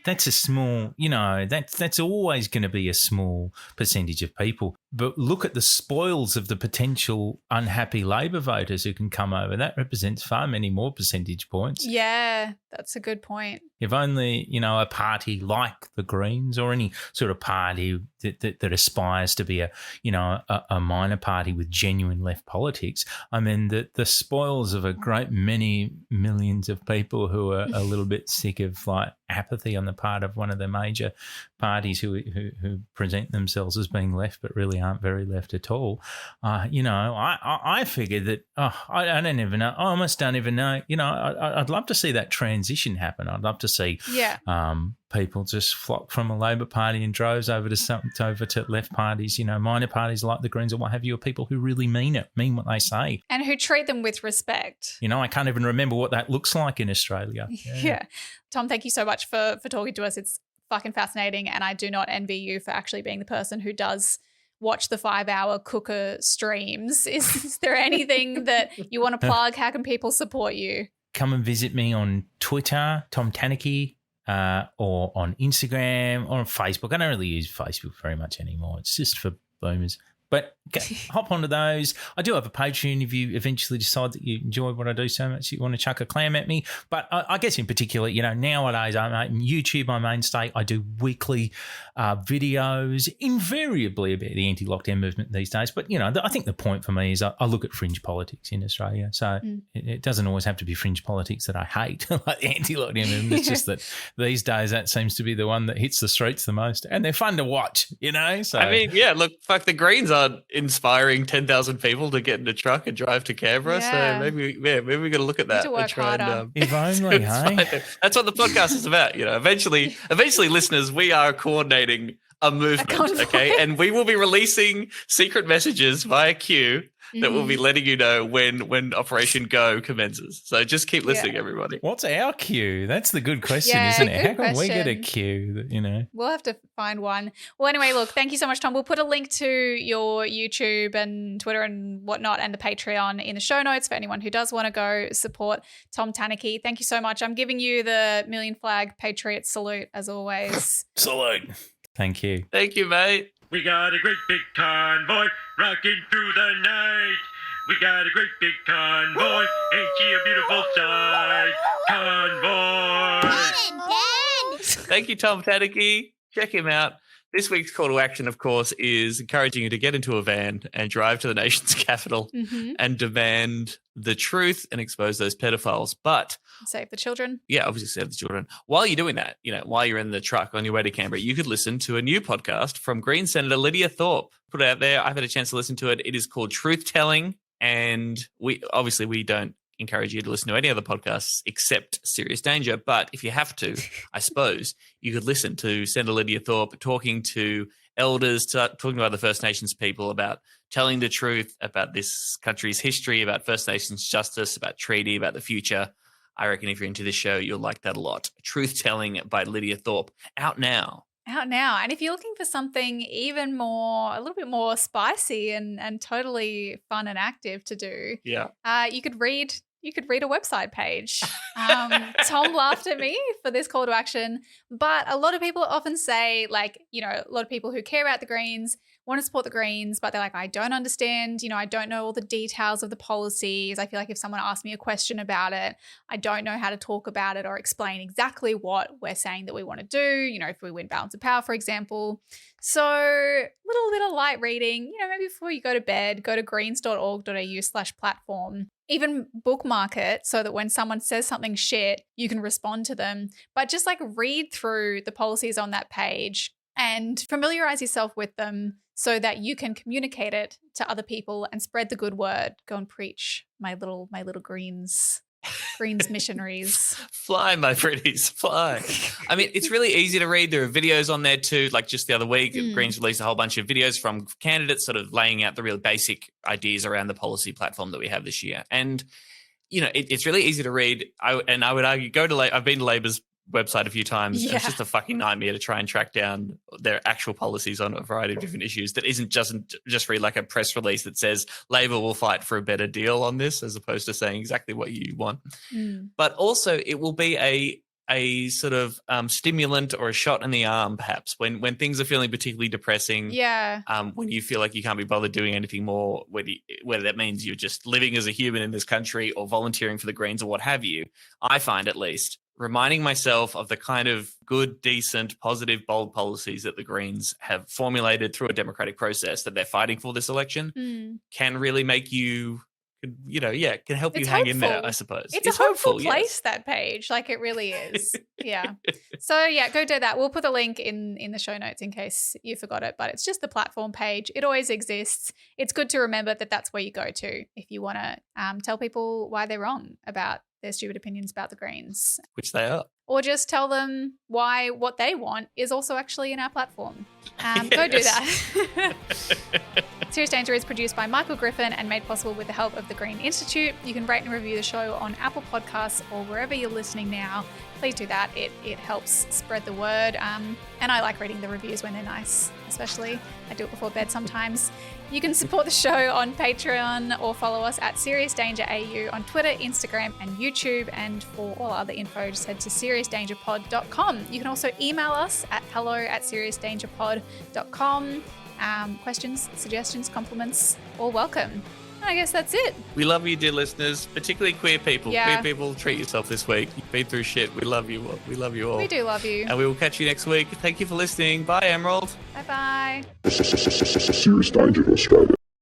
that's a small, that's always going to be a small percentage of people. But look at the spoils of the potential unhappy Labor voters who can come over. That represents far many more percentage points. Yeah, that's a good point. If only, a party like the Greens or any sort of party that aspires to be a minor party with genuine left politics, I mean, the spoils of a great many millions of people who are a little bit sick of like apathy on the part of one of the major parties who present themselves as being left but really aren't very left at all. I figured that, I don't even know. I almost don't even know. I'd love to see that transition happen. I'd love to see people just flock from a Labor Party in droves over to left parties, minor parties like the Greens or what have you, or people who really mean what they say. And who treat them with respect. I can't even remember what that looks like in Australia. Yeah. Tom, thank you so much for talking to us. It's fucking fascinating, and I do not envy you for actually being the person who does watch the 5-hour cooker streams. Is there anything that you want to plug? How can people support you? Come and visit me on Twitter, Tom Tanuki, or on Instagram or on Facebook. I don't really use Facebook very much anymore. It's just for boomers. But hop onto those. I do have a Patreon if you eventually decide that you enjoy what I do so much you want to chuck a clam at me. But I guess in particular, nowadays I'm YouTube, my mainstay. I do weekly videos, invariably about the anti-lockdown movement these days. But, I think the point for me is I look at fringe politics in Australia. So it doesn't always have to be fringe politics that I hate, like the anti-lockdown movement. It's just that these days that seems to be the one that hits the streets the most. And they're fun to watch, So I mean, yeah, look, fuck, the Greens are inspiring 10,000 people to get in a truck and drive to Canberra. Yeah. So maybe we're going to look at that. To work harder. If only, hey? That's what the podcast is about. Eventually, listeners, we are coordinating a movement, okay? And we will be releasing secret messages via Q that will be letting you know when Operation Go commences. So just keep listening, everybody. What's our queue? That's the good question, isn't it? How can we get a queue? We'll have to find one. Well, anyway, look, thank you so much, Tom. We'll put a link to your YouTube and Twitter and whatnot and the Patreon in the show notes for anyone who does want to go support Tom Tanuki. Thank you so much. I'm giving you the Million Flag Patriot salute as always. Salute. Thank you. Thank you, mate. We got a great big convoy rocking through the night. We got a great big convoy. Ain't she a beautiful sight? Convoy. Thank you, Tom Tanuki. Check him out. This week's call to action, of course, is encouraging you to get into a van and drive to the nation's capital and demand the truth and expose those pedophiles. But save the children. Yeah, obviously save the children. While you're doing that, while you're in the truck on your way to Canberra, you could listen to a new podcast from Green Senator Lydia Thorpe. Put it out there. I've had a chance to listen to it. It is called Truth Telling, and we don't encourage you to listen to any other podcasts except Serious Danger. But if you have to, I suppose you could listen to Senator Lydia Thorpe talking to elders, talking to other First Nations people about telling the truth about this country's history, about First Nations justice, about treaty, about the future. I reckon if you're into this show, you'll like that a lot. Truth Telling by Lydia Thorpe, out now. And if you're looking for something a little bit more spicy and totally fun and active to do, you could read a website page. Tom laughed at me for this call to action, but a lot of people often say, a lot of people who care about the Greens want to support the Greens, but they're like, I don't understand, I don't know all the details of the policies. I feel like if someone asked me a question about it, I don't know how to talk about it or explain exactly what we're saying that we want to do, if we win balance of power, for example. So a little bit of light reading, maybe before you go to bed, go to greens.org.au/platform. Even bookmark it so that when someone says something shit, you can respond to them. But just read through the policies on that page and familiarize yourself with them so that you can communicate it to other people and spread the good word. Go and preach, my little Greens missionaries. Fly, my pretties, fly. I mean, it's really easy to read. There are videos on there too. Like just the other week, Greens released a whole bunch of videos from candidates sort of laying out the real basic ideas around the policy platform that we have this year. And, it's really easy to read. I would argue, I've been to Labor's website a few times. And Yeah. it's just a fucking nightmare to try and track down their actual policies on a variety of different issues that isn't just read like a press release that says Labor will fight for a better deal on this, as opposed to saying exactly what you want. But also it will be a sort of stimulant or a shot in the arm, perhaps, when things are feeling particularly depressing. Yeah. When you feel like you can't be bothered doing anything more, whether that means you're just living as a human in this country or volunteering for the Greens or what have you. I find, at least, reminding myself of the kind of good, decent, positive, bold policies that the Greens have formulated through a democratic process that they're fighting for this election can really make you, can help you hang in there, I suppose. It's a hopeful place, that page. Like, it really is. Yeah. So, yeah, go do that. We'll put the link in the show notes in case you forgot it, but it's just the platform page. It always exists. It's good to remember that that's where you go to if you want to tell people why they're wrong about their stupid opinions about the Greens. Which they are. Or just tell them why what they want is also actually in our platform. Go do that. Serious Danger is produced by Michael Griffin and made possible with the help of the Green Institute. You can rate and review the show on Apple Podcasts or wherever you're listening now. Please do that. It helps spread the word. And I like reading the reviews when they're nice, especially. I do it before bed sometimes. You can support the show on Patreon or follow us at Serious Danger AU on Twitter, Instagram, and YouTube. And for all other info, just head to seriousdangerpod.com. You can also email us at hello@seriousdangerpod.com. Questions, suggestions, compliments, all welcome. And I guess that's it. We love you, dear listeners, particularly queer people. Yeah. Queer people, treat yourself this week. You've been through shit. We love you all. We love you all. We do love you. And we will catch you next week. Thank you for listening. Bye, Emerald. Bye-bye. Serious Danger Australia.